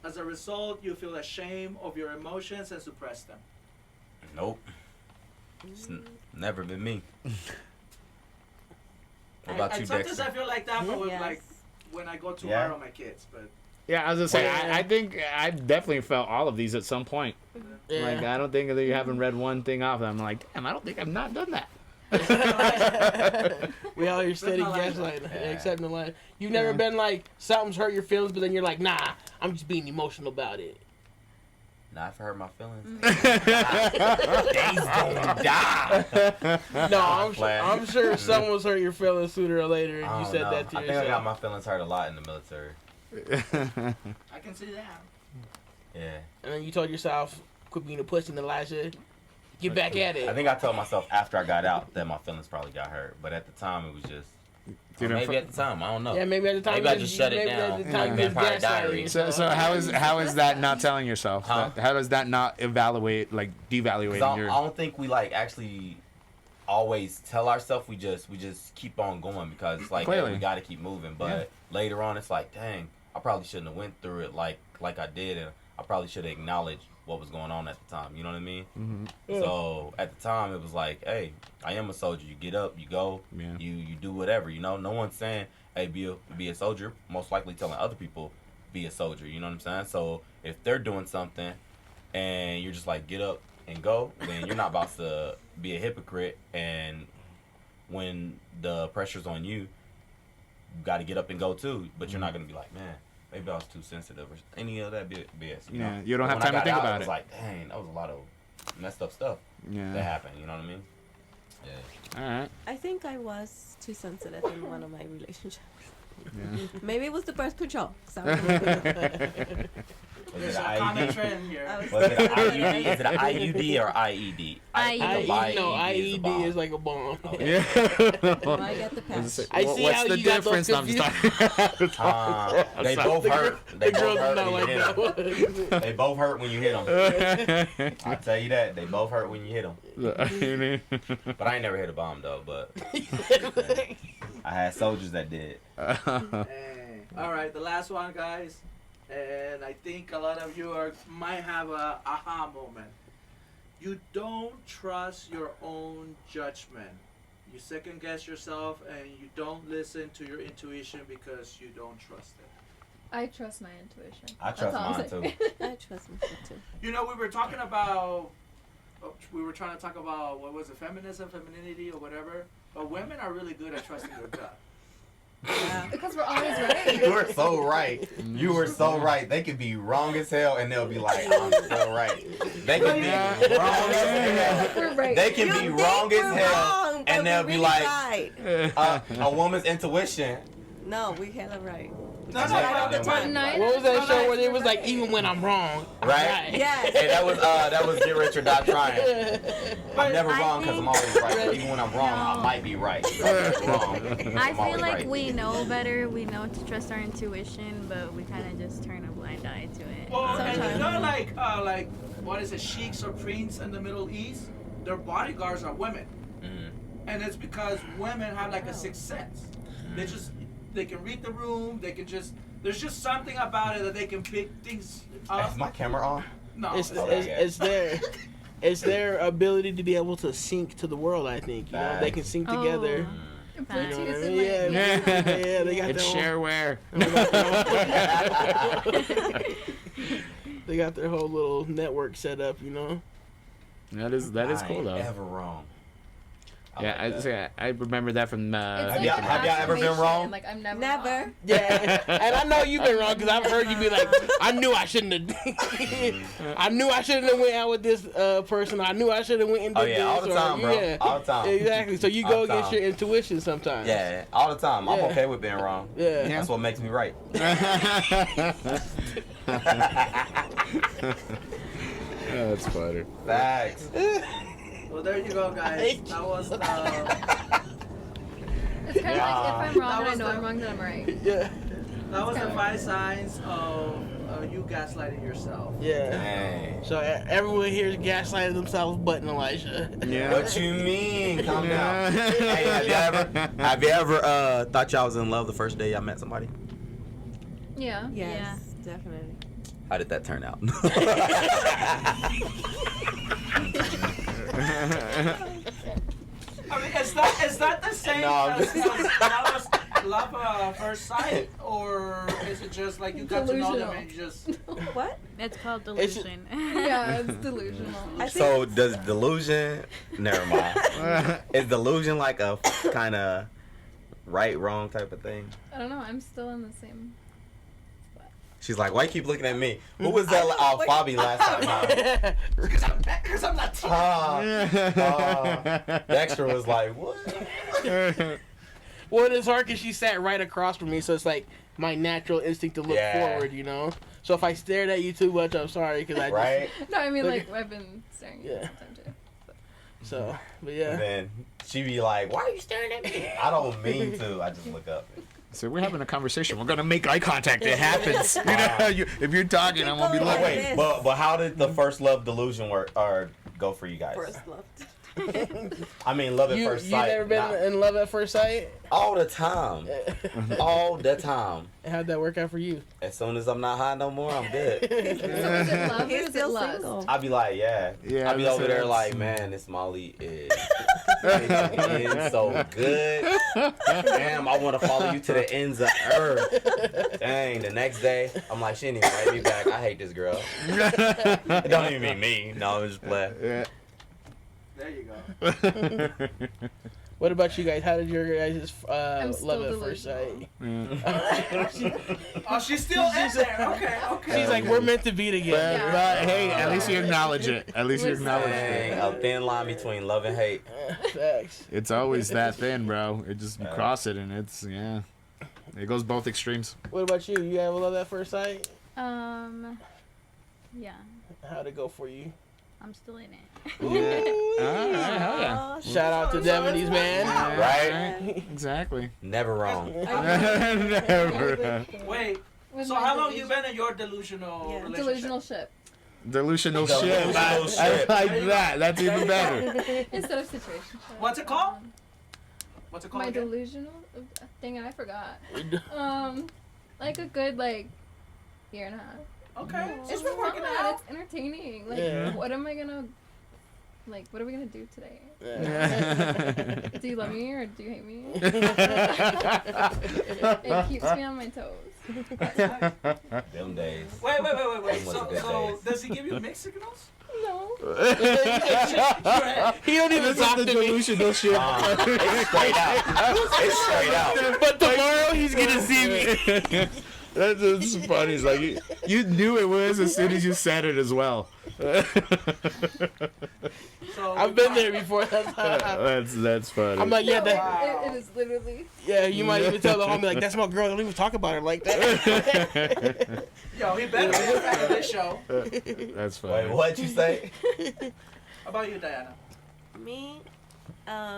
As a result, you feel ashamed of your emotions and suppress them. Nope. It's never been me. What about you, Sometimes Dexter? I feel like that, but with, Yes. like when I go too Yeah. hard on my kids. But Yeah, I was gonna say, Well, I think I definitely felt all of these at some point. Yeah. Like, I don't think that you haven't read one thing off. I'm like, damn, I don't think I've not done that. We all here steady Living my life. gaslighting, Yeah. accepting the life. You've never been like something's hurt your feelings, but then you're like, nah, I'm just being emotional about it. Nah, I've hurt my feelings. Days gonna die. No, Flat. I'm sure someone's hurt your feelings sooner or later, and I you don't said know. that to I think I got yourself. my feelings hurt a lot in the military. I can see that. Yeah. And then you told yourself, quit being a pussy, and Elijah, get back at it. I think I told myself after I got out that my feelings probably got hurt, but at the time it was just. Dude, Or I'm maybe fr- at the time, I don't know. Yeah, maybe at the time. Maybe I you just shut it maybe down. At the time you Vampire just gaslighting Diaries. So yourself. how is that not telling yourself? Huh? How does that not evaluate, like 'Cause devaluating I your? don't think we like actually always tell ourselves. We just keep on going because it's like hey, Clearly. we got to keep moving. But later on, it's like dang, I probably shouldn't have went through it like I did, and I probably should have acknowledged what was going on at the time. You know what I mean? So at the time, it was like, hey, I am a soldier. You get up, you go, Yeah. you do whatever. You know, no one's saying, hey, be a soldier. Most likely telling other people, be a soldier. You know what I'm saying? So if they're doing something, and you're just like, get up and go, then you're not about to be a hypocrite. And when the pressure's on you, you got to get up and go too. But you're not gonna be like, man, maybe I was too sensitive or any of that BS. You know? Yeah, you don't have When I time to got think out, about it was it. like, dang, that was a lot of messed up stuff that Yeah. happened. You know what I mean? Yeah. All right. I think I was too sensitive in one of my relationships. Yeah. Maybe it was the birth control. 'Cause I was Was There's it a an common IUD? trend here. I was Was it an IUD? Is it an IUD or IED? IED. No, IED is a bomb. IED is like a bomb. Yeah. I get the patch. I see What's how the you got those difference? No, I'm just talking. They both hurt. They The both girls hurt not when like you hit them. that. They both hurt when you hit them. I tell you that. They both hurt when you hit them. But I ain't never hit a bomb though. But I had soldiers that did. All right, the last one, guys, and I think a lot of you might have a aha moment. You don't trust your own judgment. You second guess yourself, and you don't listen to your intuition because you don't trust it. I trust my intuition. I That's trust all I'm mine saying. too. I trust myself too. You know, we were talking about. We were trying to talk about what was it, feminism, femininity, or whatever. But women are really good at trusting their gut. Yeah. Because we're always right. You were so right. You were so right. They could be wrong as hell, and they'll be like, "I'm so right." They can be wrong as hell. We're right. They can be You wrong think as we're hell, wrong, and but they'll we're be really like, right. a woman's intuition. No, we hella right. No, That's no, right all the no, time. Nice. What was that show where it was like, even when I'm wrong, I'm Right? Yes. Hey, that was Get Rich or Die Trying. I'm never I wrong because I'm always right. But even when I'm wrong, I might be right. I'm wrong. I I'm feel always like right. we know better. We know to trust our intuition, but we kind of just turn a blind eye to it. Well, and you Sometimes. know, like what is it, sheiks or princes in the Middle East? Their bodyguards are women, Mhm. and it's because women have like a sixth sense. They can read the room. They can just. There's just something about it that they can pick things up. Is my camera on? No, it's their ability to be able to sync to the world. I think you know they can sync together. Oh, You facts. know what I It's mean? in my- Yeah, they got It's their whole, shareware. they got their whole little network set up. You know. That is cool ain't though. Ever wrong. Yeah, like that. I remember that from. It's Have like y'all- an have y'all ever been affirmation, wrong? Like I'm never. Never. wrong. Yeah, and I know you've been wrong because I've heard you be like, I knew I shouldn't have. I knew I shouldn't have went out with this person. I knew I should have went and did Oh yeah, this. all the or- time, bro. Yeah, All the time. exactly. So you All go the against time. your intuition sometimes. Yeah, all the time. I'm Yeah. okay with being wrong. Yeah. That's what makes me right. That's funny. Facts. Well, there you go, guys. That was It's kind of like if I'm wrong and I was know the- I'm wrong, then I'm right. Yeah. the 5 signs of you gaslighting yourself. Yeah. Dang. So everyone here is gaslighting themselves, but Elijah. Yeah. What you mean? Calm Yeah. down. Hey, have you ever thought y'all was in love the first day y'all met somebody? Yeah. Yes, definitely. How did that turn out? I mean, is that the same No, I'm as just- love at first sight, or is it just like you got to know them Delusional. and you just? What? It's called It's- delusion. Yeah, it's delusional. I think So does delusion? Never mind. Is delusion like a kind of right wrong type of thing? I don't know. I'm still in the same. She's like, why you keep looking at me? Who was that? Oh, Fabi last time. Because I'm not. Dexter was like, what? Well, it's hard because she sat right across from me, so it's like my natural instinct to look Yeah. forward, you know? So if I stared at you too much, I'm sorry, because I just... Right? No, I mean Look- like I've been staring at Yeah. you sometime too. So, but And yeah. then she be like, why are you staring at me? I don't mean to. I just look up. So we're having a conversation. We're gonna make eye contact. It happens. You know, if you're talking, I'm gonna be Keep like, going. Wait, but how did the first love delusion work or go for you guys? first love. I mean, love at You first you sight. never been not- in love at first sight? all the time. All the time. How'd that work out for you? As soon as I'm not high no more, I'm good. So is it love or He's is it still lust? single. I be like, yeah. Yeah, I be that's over there it. like, man, this Molly is so good. Damn, I want to follow you to the ends of earth. Dang, the next day, I'm like, she didn't even write me back. I hate this girl. It don't even mean me. No, I'm just playing. Yeah. There you go. What about you guys? How did your guys' I'm still love at first sight? Oh, she's still in there. Okay, okay. She's like, we're meant to be But, together. but hey, at least you acknowledge it. At least you Listen. acknowledge Dang, it. a thin line between love and hate. Facts. It's always that thin, bro. It just you cross it and it's it goes both extremes. What about you? You have a love at first sight? Yeah, How'd it go for you? I'm still in it. All right, hell yeah. Oh, Shout out to Devaney's man. Right? Exactly. Never wrong. Never. Wait. With So my how long you delusion- been in your delusional Yeah. relationship? Delusional ship Delusional Delusional shit. I shit. like that. That's even better. instead of situation. What's it called? What's it called My again? delusional. Dang it, I forgot. Like a good year and a half. Okay. It's It's been working fun, out. It's entertaining. Like, Yeah. what am I gonna what are we gonna do today? Do you love me or do you hate me? It keeps me on my toes. Them days. Wait. Them was So, the good so days. does he give you mixed signals? No. He don't even This is talk the to me. delusional shit. It's straight out. It's straight out. But tomorrow he's gonna see me. That's funny. It's like you knew it was as soon as you said it as well. So I've been there before. That's funny. I'm like, yeah, that, Wow. It is literally. yeah. You might even tell the homie like, that's my girl. Don't even talk about her like that. Yo, he better be back on this show. That's funny. Wait, what'd you say? How about you, Diana? Me, How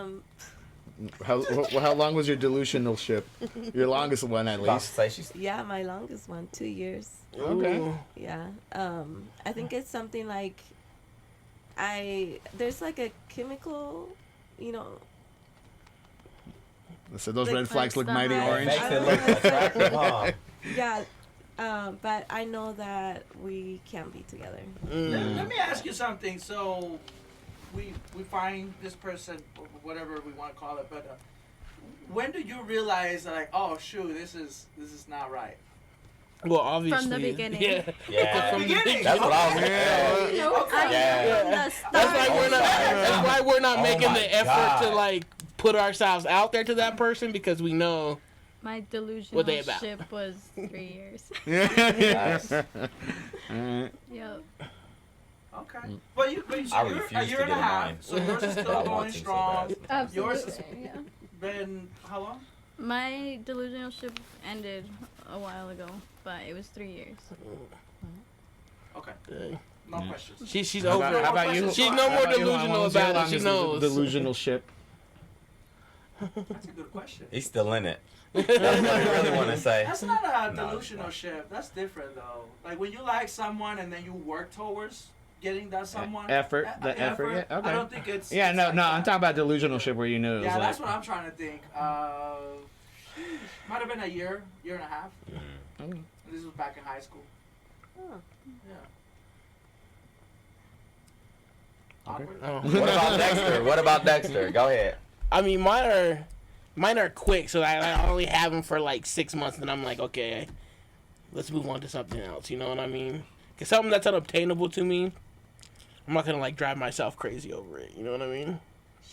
long was your delusional ship? Your longest one, at About to least. say she's yeah, my longest one, 2 years. Okay. Ooh. Yeah. I think it's something like there's like a chemical, So those Like, red flags look the mighty high- orange. makes it look attractive, huh? yeah. But I know that we can't be together. Let me ask you something. So, we find this person, or whatever we want to call it, but when do you realize like, oh shoot, this is not right? Well, obviously. From the beginning. Yeah. Yeah. From the beginning. That's what I was Yeah. No, Okay. Yeah. From the That's start. why we're not. That's why we're not Oh making my the effort to God. like put ourselves out there to that person because we know. My delusional What they about? ship was 3 years. Nice. Alright. Yep. Okay. But you I you're refuse a to year get and a in half. mine. So yours is I still want going to so strong. bad. Absolutely. Yours is Yeah. been how long? My delusional ship ended a while ago, but it was 3 years. Okay. Dang. No questions. She's How over. about, how about you? She's no How more about you? How delusional long's your about it. She longest knows. Delusional ship. That's a good question. He's still in it. That's what I really want to say. That's not a No, delusional ship. That's different though. Like when you like someone and then you work towards getting that someone. Effort, the effort, yeah, okay. I don't think it's. Yeah, it's no, like no. that. I'm talking about delusional ship where you knew it was Yeah, that's like. what I'm trying to think. Might have been a year and a half. Okay. This was back in high school. Oh. Yeah. Okay. Awkward. Oh. What about Dexter? What about Dexter? Go ahead. I mean, mine are quick, so I only have them for like 6 months, and I'm like, okay, let's move on to something else. You know what I mean? Cause something that's unobtainable to me, I'm not gonna like drive myself crazy over it. You know what I mean?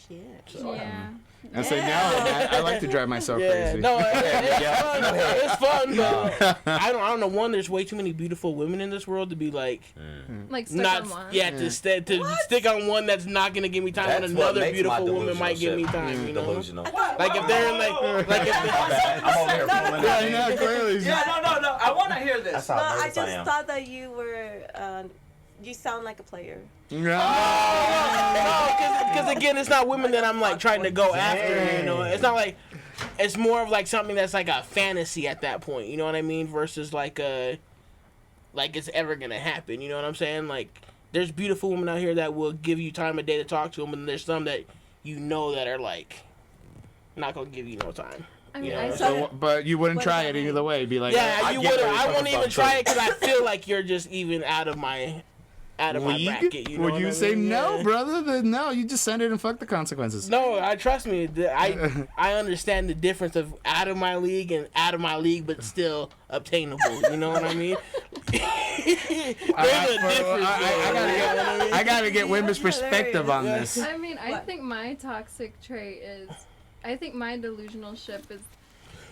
Shit. So, Yeah. I say now I like to drive myself Yeah, crazy. no, Yeah. it's fun, but I don't know. One, there's way too many beautiful women in this world to be like, Like stuck not on one. to stick on one that's not gonna give me time That's when what another makes my beautiful woman might give me delusional time. ship You know, delusional. like if they're like if I'm over here pulling Yeah, that. no, clearly. Yeah, no. I want to hear this. That's how No, I nervous just I am. thought that you were. You sound like a player. No. because again, it's not women that I'm like trying to go after. You know, it's not like it's more of like something that's like a fantasy at that point. You know what I mean? Versus like it's ever gonna happen. You know what I'm saying? Like there's beautiful women out here that will give you time of day to talk to them, and there's some that you know that are like not gonna give you no time. I mean, Yeah. So, but you wouldn't What try does it that mean? either way. Be like, Yeah, I you get would. where you're I coming won't even from, try too. it because I feel like you're just even out of my bracket. You know Would what you I say mean? no, Yeah. brother? Then no, you just send it and fuck the consequences. No, I trust me. I understand the difference of out of my league and out of my league, but still obtainable. You know what I mean? There's a difference. I gotta get women's That's perspective on hilarious. this. I mean, I What? think my toxic trait is, I think my delusional ship is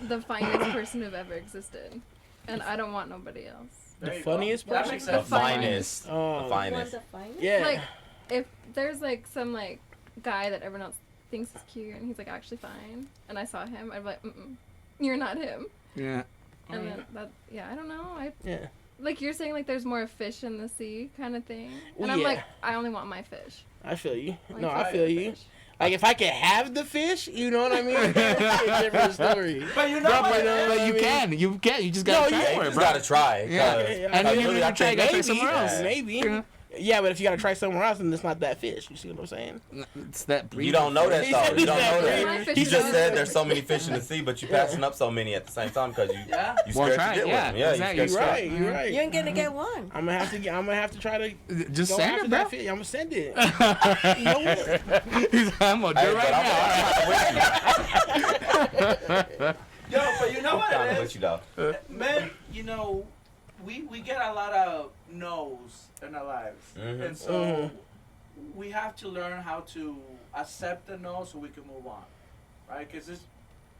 the finest person who've ever existed, and I don't want nobody else. There The you go. funniest That person? makes The sense. finest. Oh. The You want finest. the finest? Yeah. Like, if there's like some like guy that everyone else thinks is cute and he's like actually fine, and I saw him, I'd be like, you're not him. Yeah. And then that, yeah, I don't know. Yeah. Like you're saying, like there's more fish in the sea, kind of thing. And Well, I'm yeah. like, I only want my fish. I feel you. Like, No, I fire feel you. fish. Like if I could have the fish, you know what I mean? That's a different story. But you know what? But you can. You just gotta No, try you for it, just bro. gotta try. Yeah. 'cause- And like, you really, I even try think to try Maybe, somewhere else. maybe. Yeah. Yeah, but if you gotta try somewhere else, then it's not that fish. You see what I'm saying? It's that You don't know that though. You don't know My that. fish He is just always said good. there's so many fish in the sea, but you passing up so many at the same time because you Yeah. you Well, scared try to it, get yeah, one. Yeah, exactly. you You're scared to right. You're right. You ain't gonna get one. I'm gonna have to try to Just go send after it, bro. that fish. I'm gonna send it. You know what? I'm gonna do Hey, it but right now. Yo, but you know I'm what down it with is? you though. Men, you know, we get a lot of no's in our lives. Mhm. And so we have to learn how to accept the no so we can move on. Right? Because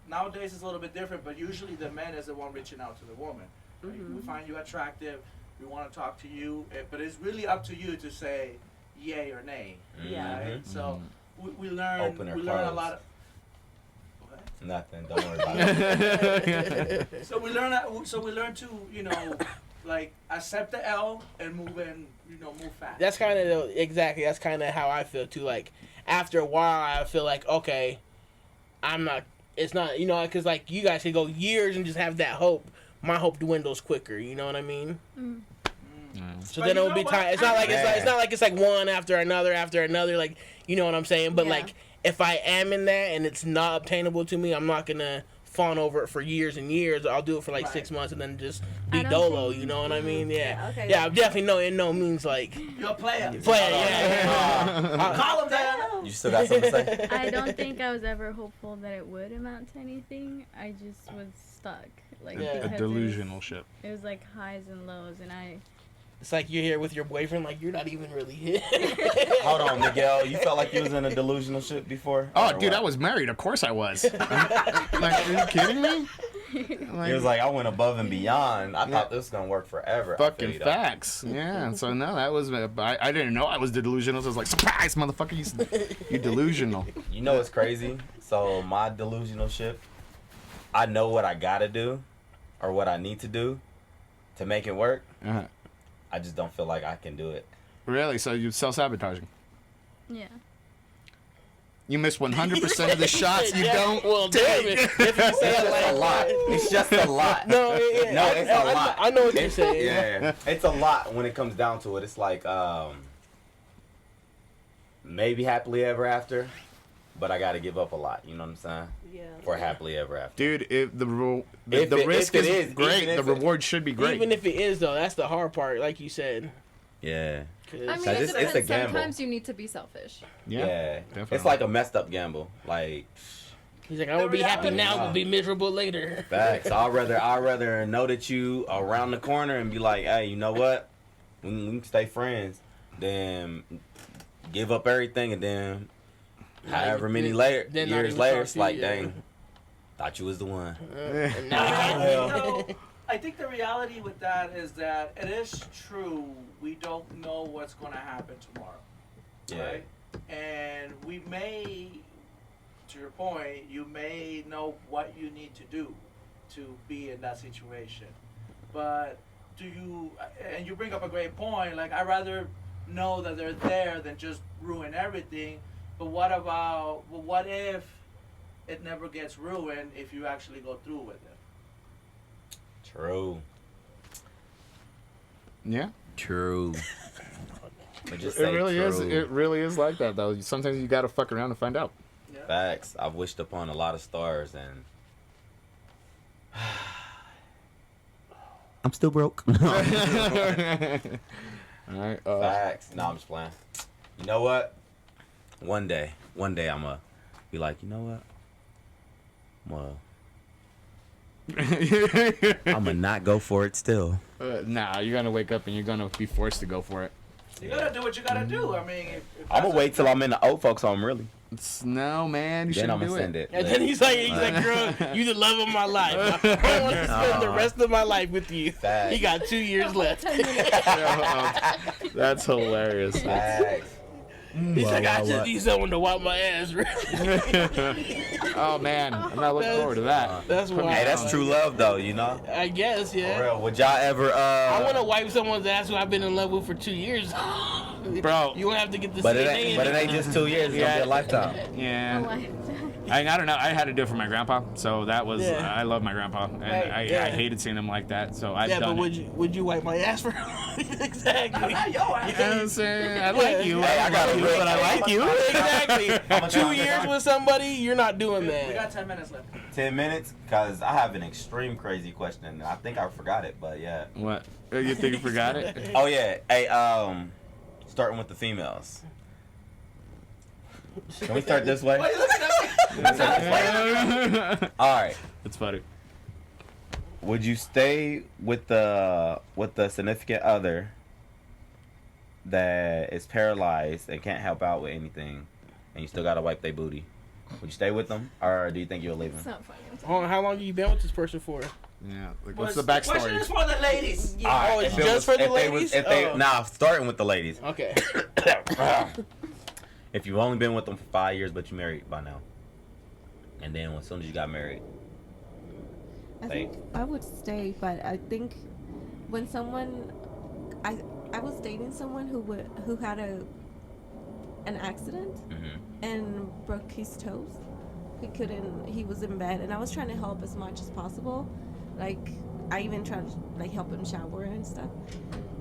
nowadays it's a little bit different, but usually the man is the one reaching out to the woman. Right? We find you attractive, we want to talk to you, but it's really up to you to say yay or nay. Yeah. Right? So we learn Open or we learn a close. lot of what? Nothing. Don't worry about it. So we learn to, you know, like accept the L and move in, you know, move fast. That's kind of exactly. That's kind of how I feel too. Like after a while, I feel like okay, I'm not. It's not, you know, because like you guys could go years and just have that hope. My hope dwindles quicker. You know what I mean? So But then you it will know be what? time. It's not like Yeah. it's not like it's like one after another. Like you know what I'm saying. But Yeah. like if I am in that and it's not obtainable to me, I'm not gonna fawn over it for years and years. I'll do it for like Right. 6 months and then just I be don't dolo. think- You know what I mean? Yeah. Okay. Yeah. I'm definitely in no means like You're a player. play. Yeah. Call him down. You still got something to say? I don't think I was ever hopeful that it would amount to anything. I just was stuck. Like Yeah. A because delusional ship. It was like highs and lows, and I It's like you're here with your boyfriend, like you're not even really here. Hold on, Miguel. You felt like you was in a delusional ship before? Oh, Or dude, what? I was married. Of course I was. Like, are you kidding me? He was like, I went above and beyond. I thought this was gonna work forever. I feel Fucking you, though. facts. Yeah. So no, that was. I didn't know I was delusional. So I was like, surprise, motherfucker, you delusional. You know what's crazy? So my delusional ship, I know what I gotta do, or what I need to do, to make it work. Uh-huh. I just don't feel like I can do it. Really? So you self-sabotaging? yeah. You miss 100% of the shots you don't Well, damn take. it. If you say it like A lot. It's just a lot. No, No, it's a lot. I know what you're saying. Yeah, it's a lot when it comes down to it. It's like maybe happily ever after, but I got to give up a lot. You know what I'm saying? Yeah. For happily ever after. Dude, if the If it- risk if it is is, great, even the if it- reward should be great. Even if it is though, that's the hard part, like you said. Yeah. 'Cause- I mean, So it it's a depends. gamble. Sometimes you need to be selfish. Yeah. definitely. It's like a messed up gamble. Like he's like, I would be happy now, but be miserable later. facts. I'd rather know that you around the corner and be like, hey, you know what? We can stay friends. Then give up everything and then however many then not years even later, talk it's to like, you, dang, thought you was the one. And now I can't. Well. No, I think the reality with that is that it is true. We don't know what's going to happen tomorrow, Yeah. right? And we may, to your point, you may know what you need to do to be in that situation. But do you, and you bring up a great point, like I'd rather know that they're there than just ruin everything. But what about, well, what if it never gets ruined if you actually go through with it? True. yeah. True. But just It say really is. true. It really is like that, though. Sometimes you gotta fuck around to find out. Facts. I've wished upon a lot of stars and I'm still broke. All right. Facts. No, I'm just playing. You know what? One day I'ma be like, you know what? I'ma not go for it still. Nah, you're gonna wake up and you're gonna be forced to go for it. You gotta do what you gotta do. I mean, if I'm gonna that's wait till I'm in the old folks home, really. No, man, you Then shouldn't I'm do gonna send it. it. And then he's like, girl, you the love of my life. I want to spend the rest of my life with you. Facts. He got 2 years left. That's hilarious. Facts. He's like, I just need someone to wipe my ass. Oh man, I'm not looking forward to that. That's why. Hey, that's true love, though. You know. I guess, For yeah. real. Would y'all ever? I want to wipe someone's ass who I've been in love with for 2 years. Bro. You won't have to get the But it same ain't. But it ain't just 2 years. It's gonna be a lifetime. Yeah. I don't know. I had to do it for my grandpa, so that was. Yeah. I love my grandpa, and Yeah. I hated seeing him like that. So I've Yeah, done but it. would you wipe my ass for exactly? not your ass. You know what I'm saying? I like you. Hey, I got love a you, real- but I like you. Exactly. 2 years with somebody, you're not doing We that. got 10 minutes left. 10 minutes, cause I have an extreme crazy question. And I think I forgot it, but yeah. What? You think you forgot it? Oh yeah. Hey, starting with the females. Can we start this way? Why are you looking at me? All right. It's funny. Would you stay with the significant other that is paralyzed and can't help out with anything, and you still gotta wipe their booty? Would you stay with them, or do you think you'll leave It's them? not funny. I'm sorry. Hold on, how long have you been with this person for? Yeah. Like, what's Well, the Question backstory? is for the ladies. All right, Oh, it's if it just was- for the if they ladies? if they, Oh. Nah, starting with the ladies. Okay. If you've only been with them for 5 years, but you married by now, and then as soon as you got married, I think I would stay, but I think when someone, I was dating someone who had an accident and broke his toes. He was in bed, and I was trying to help as much as possible. Like, I even tried to like help him shower and stuff.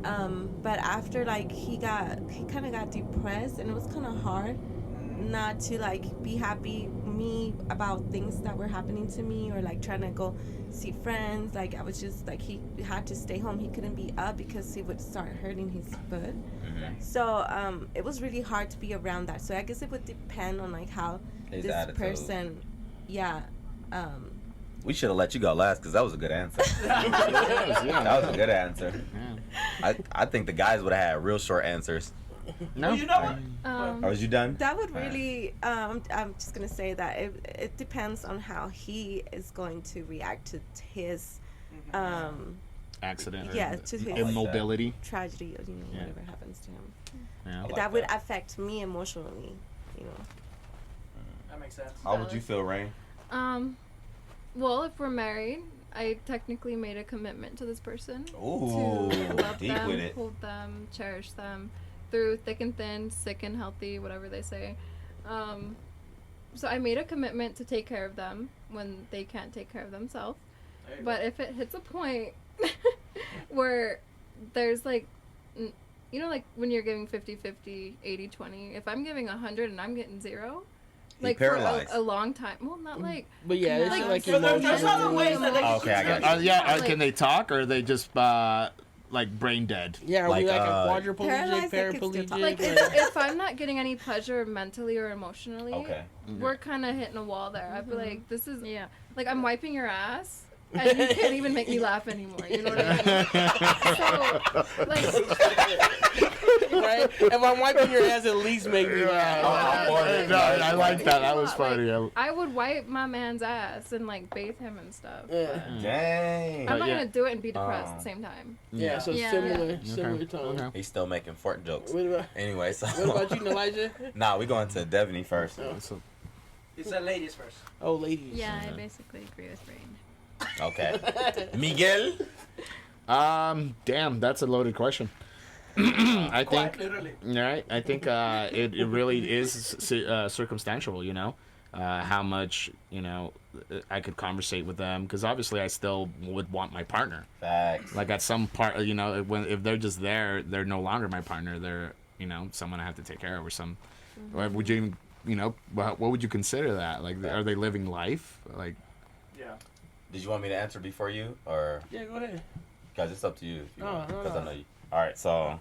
But after he kind of got depressed, and it was kind of hard not to like be happy me about things that were happening to me, or like trying to go see friends. Like, I was just like, he had to stay home. He couldn't be up because he would start hurting his foot. So it was really hard to be around that. So I guess it would depend on like how His this attitude. person, yeah. we should have let you go last because that was a good answer. That was a good answer. I think the guys would have had real short answers. No. Well, you know what? Or was you done? That would really, I'm just going to say that it depends on how he is going to react to his Accident. Or Yeah, to his- immobility. tragedy, or, Yeah. whatever happens to him. Yeah. like that would that. affect me emotionally, That makes sense. How would you feel, Rain? Well, if we're married, I technically made a commitment to this person Ooh, to love deep them, with it. hold them, cherish them through thick and thin, sick and healthy, whatever they say. So I made a commitment to take care of them when they can't take care of themselves. There you But go. if it hits a point where there's like, like when you're giving 50-50, 80-20, if I'm giving 100 and I'm getting 0, like for paralyzed. a long time, well, not like, But yeah, it's Like, like so there's emotional. other ways that they Okay, I got you. Like- Can they talk, or are they just like brain dead? Yeah, are Like, we like a paralyzed, quadriplegic, they could still paraplegic? talk. like like- if I'm not getting any pleasure mentally or emotionally, Okay. we're kind of hitting a wall there. I'd be like, this is, Yeah. like I'm wiping your ass. And you can't even make me laugh anymore. You know what I mean? So, like, right? If I'm wiping your ass, at least make me laugh. No, I like that. That was Like, funny. I would wipe my man's ass and like bathe him and stuff. Yeah. Dang. I'm not yeah. gonna do it and be depressed at the same time. Yeah, so Yeah. similar tone. Okay. He's still making fart jokes. What about, Anyway, so. what about you, Elijah? Nah, we going to Devaney first. So, You said ladies first. Oh, ladies. Yeah, I basically agree with Rain. Okay. Miguel? damn, that's a loaded question. I Quite think. literally. Right. I think it really is circumstantial. How much I could conversate with them, because obviously I still would want my partner. Facts. Like at some part, when if they're just there, they're no longer my partner. They're someone I have to take care of or some. Or would you even, what would you consider that? Like, are they living life? Like, Yeah. Did you want me to answer before you, or Yeah, go ahead. guys? It's up to you. If you No, want, no, because no. I know you. All right, so.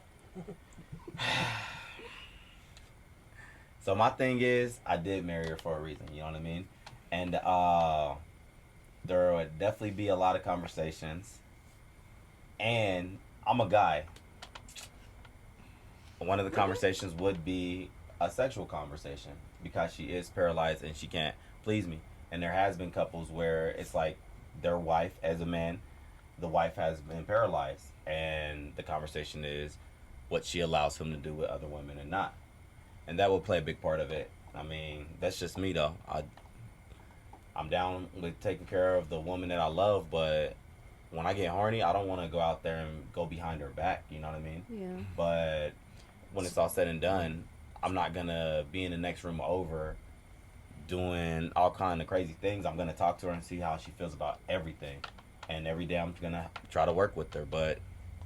So my thing is, I did marry her for a reason. You know what I mean? And there would definitely be a lot of conversations. And I'm a guy. One of the conversations would be a sexual conversation because she is paralyzed and she can't please me. And there has been couples where it's like their wife, as a man, the wife has been paralyzed, and the conversation is what she allows him to do with other women and not. And that will play a big part of it. I mean, that's just me though. I'm down with taking care of the woman that I love, but when I get horny, I don't want to go out there and go behind her back, you know what I mean? Yeah. But when it's all said and done, I'm not gonna be in the next room over doing all kind of crazy things. I'm gonna talk to her and see how she feels about everything. And every day I'm gonna try to work with her. But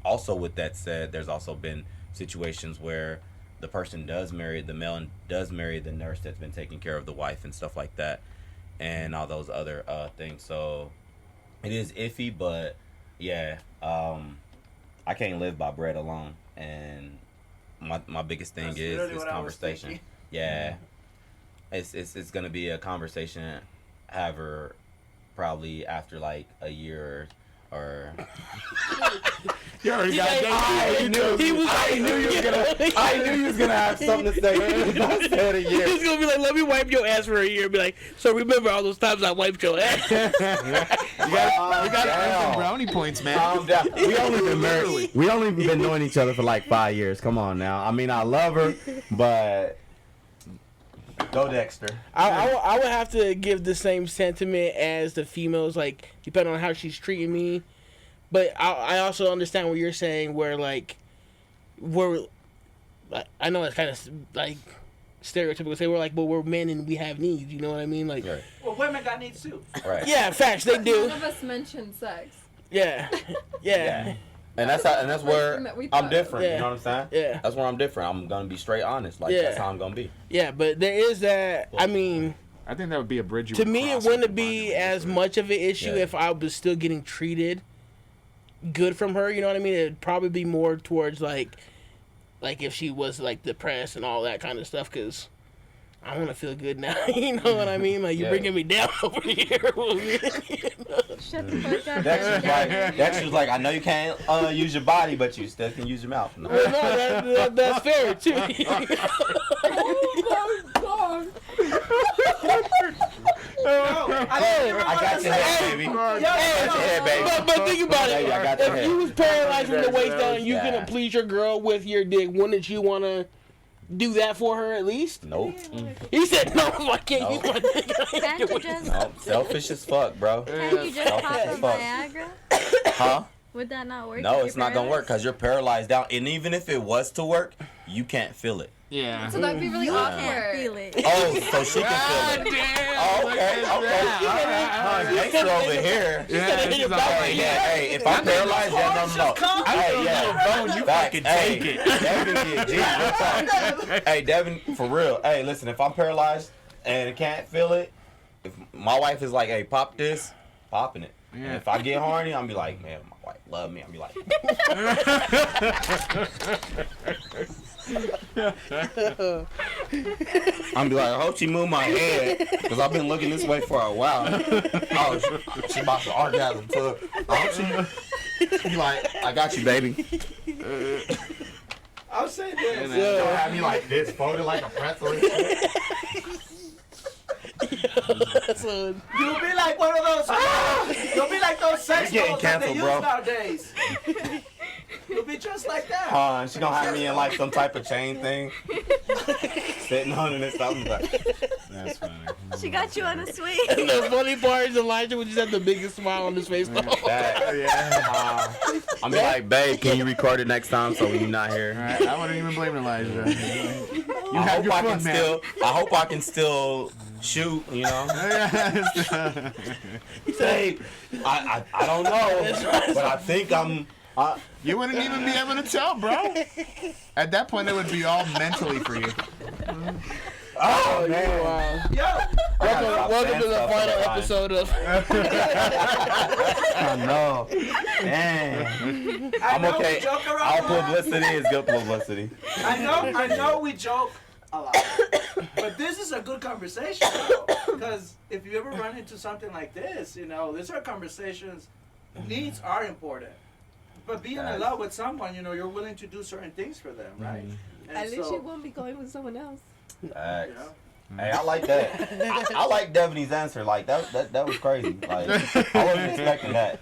also with that said, there's also been situations where the person does marry, the male does marry the nurse that's been taking care of the wife and stuff like that, and all those other things. So it is iffy, but yeah, I can't live by bread alone. And my biggest thing That's is literally this what I was conversation. thinking. Yeah, it's gonna be a conversation. Have her probably after like a year or. you already got I knew you was gonna have something to say. I said a year. He's gonna be like, let me wipe your ass for a year. Be like, so remember all those times I wiped your ass? You got to earn some brownie points, man. Calm down. We only been married. We only been knowing each other for like 5 years. Come on now. I mean, I love her, but go Dexter. I would have to give the same sentiment as the females, like, depending on how she's treating me. But I also understand what you're saying, where, like, I know it's kind of, like, stereotypical. Say we're like, but we're men and we have needs, you know what I mean? Like, Right. Well, women got needs too. Right. yeah, facts, they do. None of us mentioned sex. Yeah. Yeah. And that's where Something that we I'm thought. different. Yeah. You know what I'm saying? Yeah. That's where I'm different. I'm gonna be straight honest. Like Yeah. that's how I'm gonna be. Yeah, but there is that, I mean, I think that would be a bridge. You to would me, it cross wouldn't with be your partner, as much of an issue Yeah. if I was still getting treated good from her, you know what I mean? It'd probably be more towards, like if she was, like, depressed and all that kind of stuff, because I want to feel good now, you know what I mean? Like, you're Yeah. bringing me down over here. Shut the fuck up. Dexter's like, I know you can't use your body, but you still can use your mouth. No. Well, no, that's fair, too. I got your head, baby. I got your head, baby. But think about it. Baby, I got your If you head. was paralyzed from the waist down and you Yeah. couldn't please your girl with your dick, wouldn't you want to do that for her at least? Nope. He said, no, I can't use my dick. Can't you just, Nope. Selfish as fuck, bro. can't you just pop a Fuck. Viagra? Huh? Would that not work? No, if it's you're not gonna work paralyzed? because you're paralyzed down. And even if it was to work, you can't feel it. Yeah. So that'd be really You awkward. can't feel it. Oh, so she can feel it. Oh, okay. Dexter over here. Yeah, she's she's about all Hey, right. yeah, hey, if I'm paralyzed, then no. Hey, yeah. You Facts. fucking Hey, take it. Devin did G, real talk. Hey, Devin, for real. Hey, listen, if I'm paralyzed and can't feel it, if my wife is like, hey, pop this, popping it. And Yeah. if I get horny, I'm be like, man, my wife love me. I'm be like, I'm be like, I hope she move my head because I've been looking this way for a while. Oh, she about to orgasm too. I hope she be like, I got you, baby. I'll say this. Don't have me like this, folded like a pretzel. So, You'll be like one of those. You'll be like those sex You're getting dolls that they canceled, use bro. nowadays. You'll be just like that. She gonna have me in like some type of chain thing, sitting on it and stuff. I'm like, That's funny. She got you on a swing. the funny part is Elijah would just have the biggest smile on his face. that. Yeah. I'm be like, babe, can you record it next time so when you're not here? All right, I wouldn't even blame Elijah. You I have hope your I fun, can man. still shoot, you know. Babe, I don't know, but I think I'm You wouldn't even be able to tell, bro. At that point, it would be all mentally for you. Oh, You, man. Yo, welcome to the final episode of. I know. Man. I I'm know okay. we joke around All a lot. publicity is good publicity. I know we joke a lot, but this is a good conversation, because if you ever run into something like this, you know, these are conversations. Needs are important, but being in love with someone, you know, you're willing to do certain things for them, right? And At least so, you won't be going with someone else. Facts. you know, Hey, I like that. I like Devaney's answer. Like that was crazy. Like I wasn't expecting that.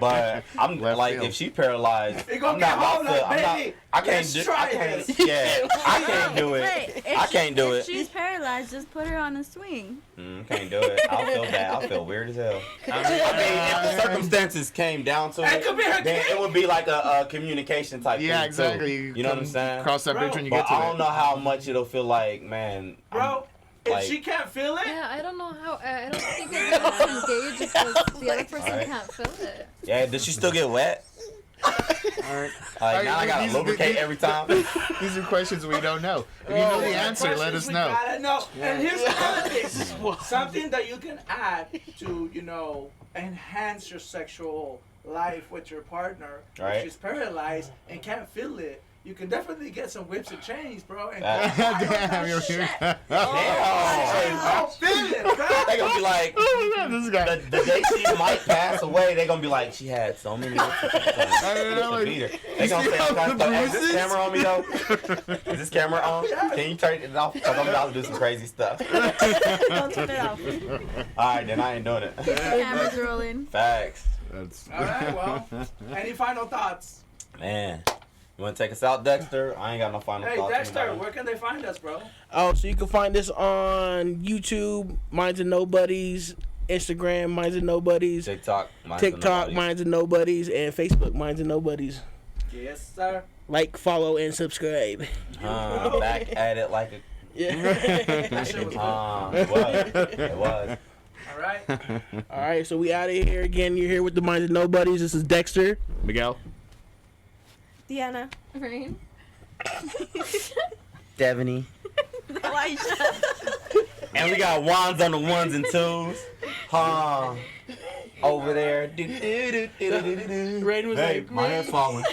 But I'm Left like, field. if she paralyzed, you gonna I'm get not home about to. like, I'm not. baby, I can't let's do. try I can't. this. Yeah, I can't do it. Wait, if I can't do if it. she's paralyzed, just put her on a swing. Can't do it. I'll feel bad. I'll feel weird as hell. I mean, if the circumstances came down to It it, could be her then kid. it would be like a communication type thing. Yeah, too. exactly. You know what I'm saying? Cross that bridge when you But get to I don't it. know how much it'll feel like, man. bro. If like- she can't feel it, Yeah, I don't know how. I don't think it's to engage if the other person Alright. can't feel it. Yeah, does she still get wet? Alright. Like now I gotta These- lubricate every time. These are questions we don't know. If you know the answer, let us questions we know. gotta know. And here's another thing: something that you can add to, you know, enhance your sexual life with your partner. Right. If she's paralyzed and can't feel it, you can definitely get some whips and chains, bro. And Facts. go hard on Damn, that you're shit. Damn. I'll feel it, bro. They gonna be like, Oh my god, this guy. the day she might pass away, they gonna be like, she had so many. I don't know, like, They gonna say, see all the hey, is this bruises? camera on me though? Is this camera on? Can you turn it off? Because I'm about to do some crazy stuff. Don't turn it off. Alright, then I ain't doing it. Cameras rolling. Facts. That's All right, well, any final thoughts? Man. You wanna take us out, Dexter? I ain't got no final Hey, thoughts. Dexter, where can they find us, bro? Oh, so you can find this on YouTube, Minds of Nobodies, Instagram, Minds of Nobodies, TikTok. TikTok, Minds of Nobodies, and Facebook, Minds of Nobodies. Yes, sir. Like, follow, and subscribe. Back at it like a. Yeah. That shit was good. It was. It was. All right. All right, so we out of here again. You're here with the Minds of Nobodies. This is Dexter. Miguel. Diana. Rain. Devaney. Elijah. And we got wands on the ones and twos. Over there. Rain was Hey, like, my hair's falling.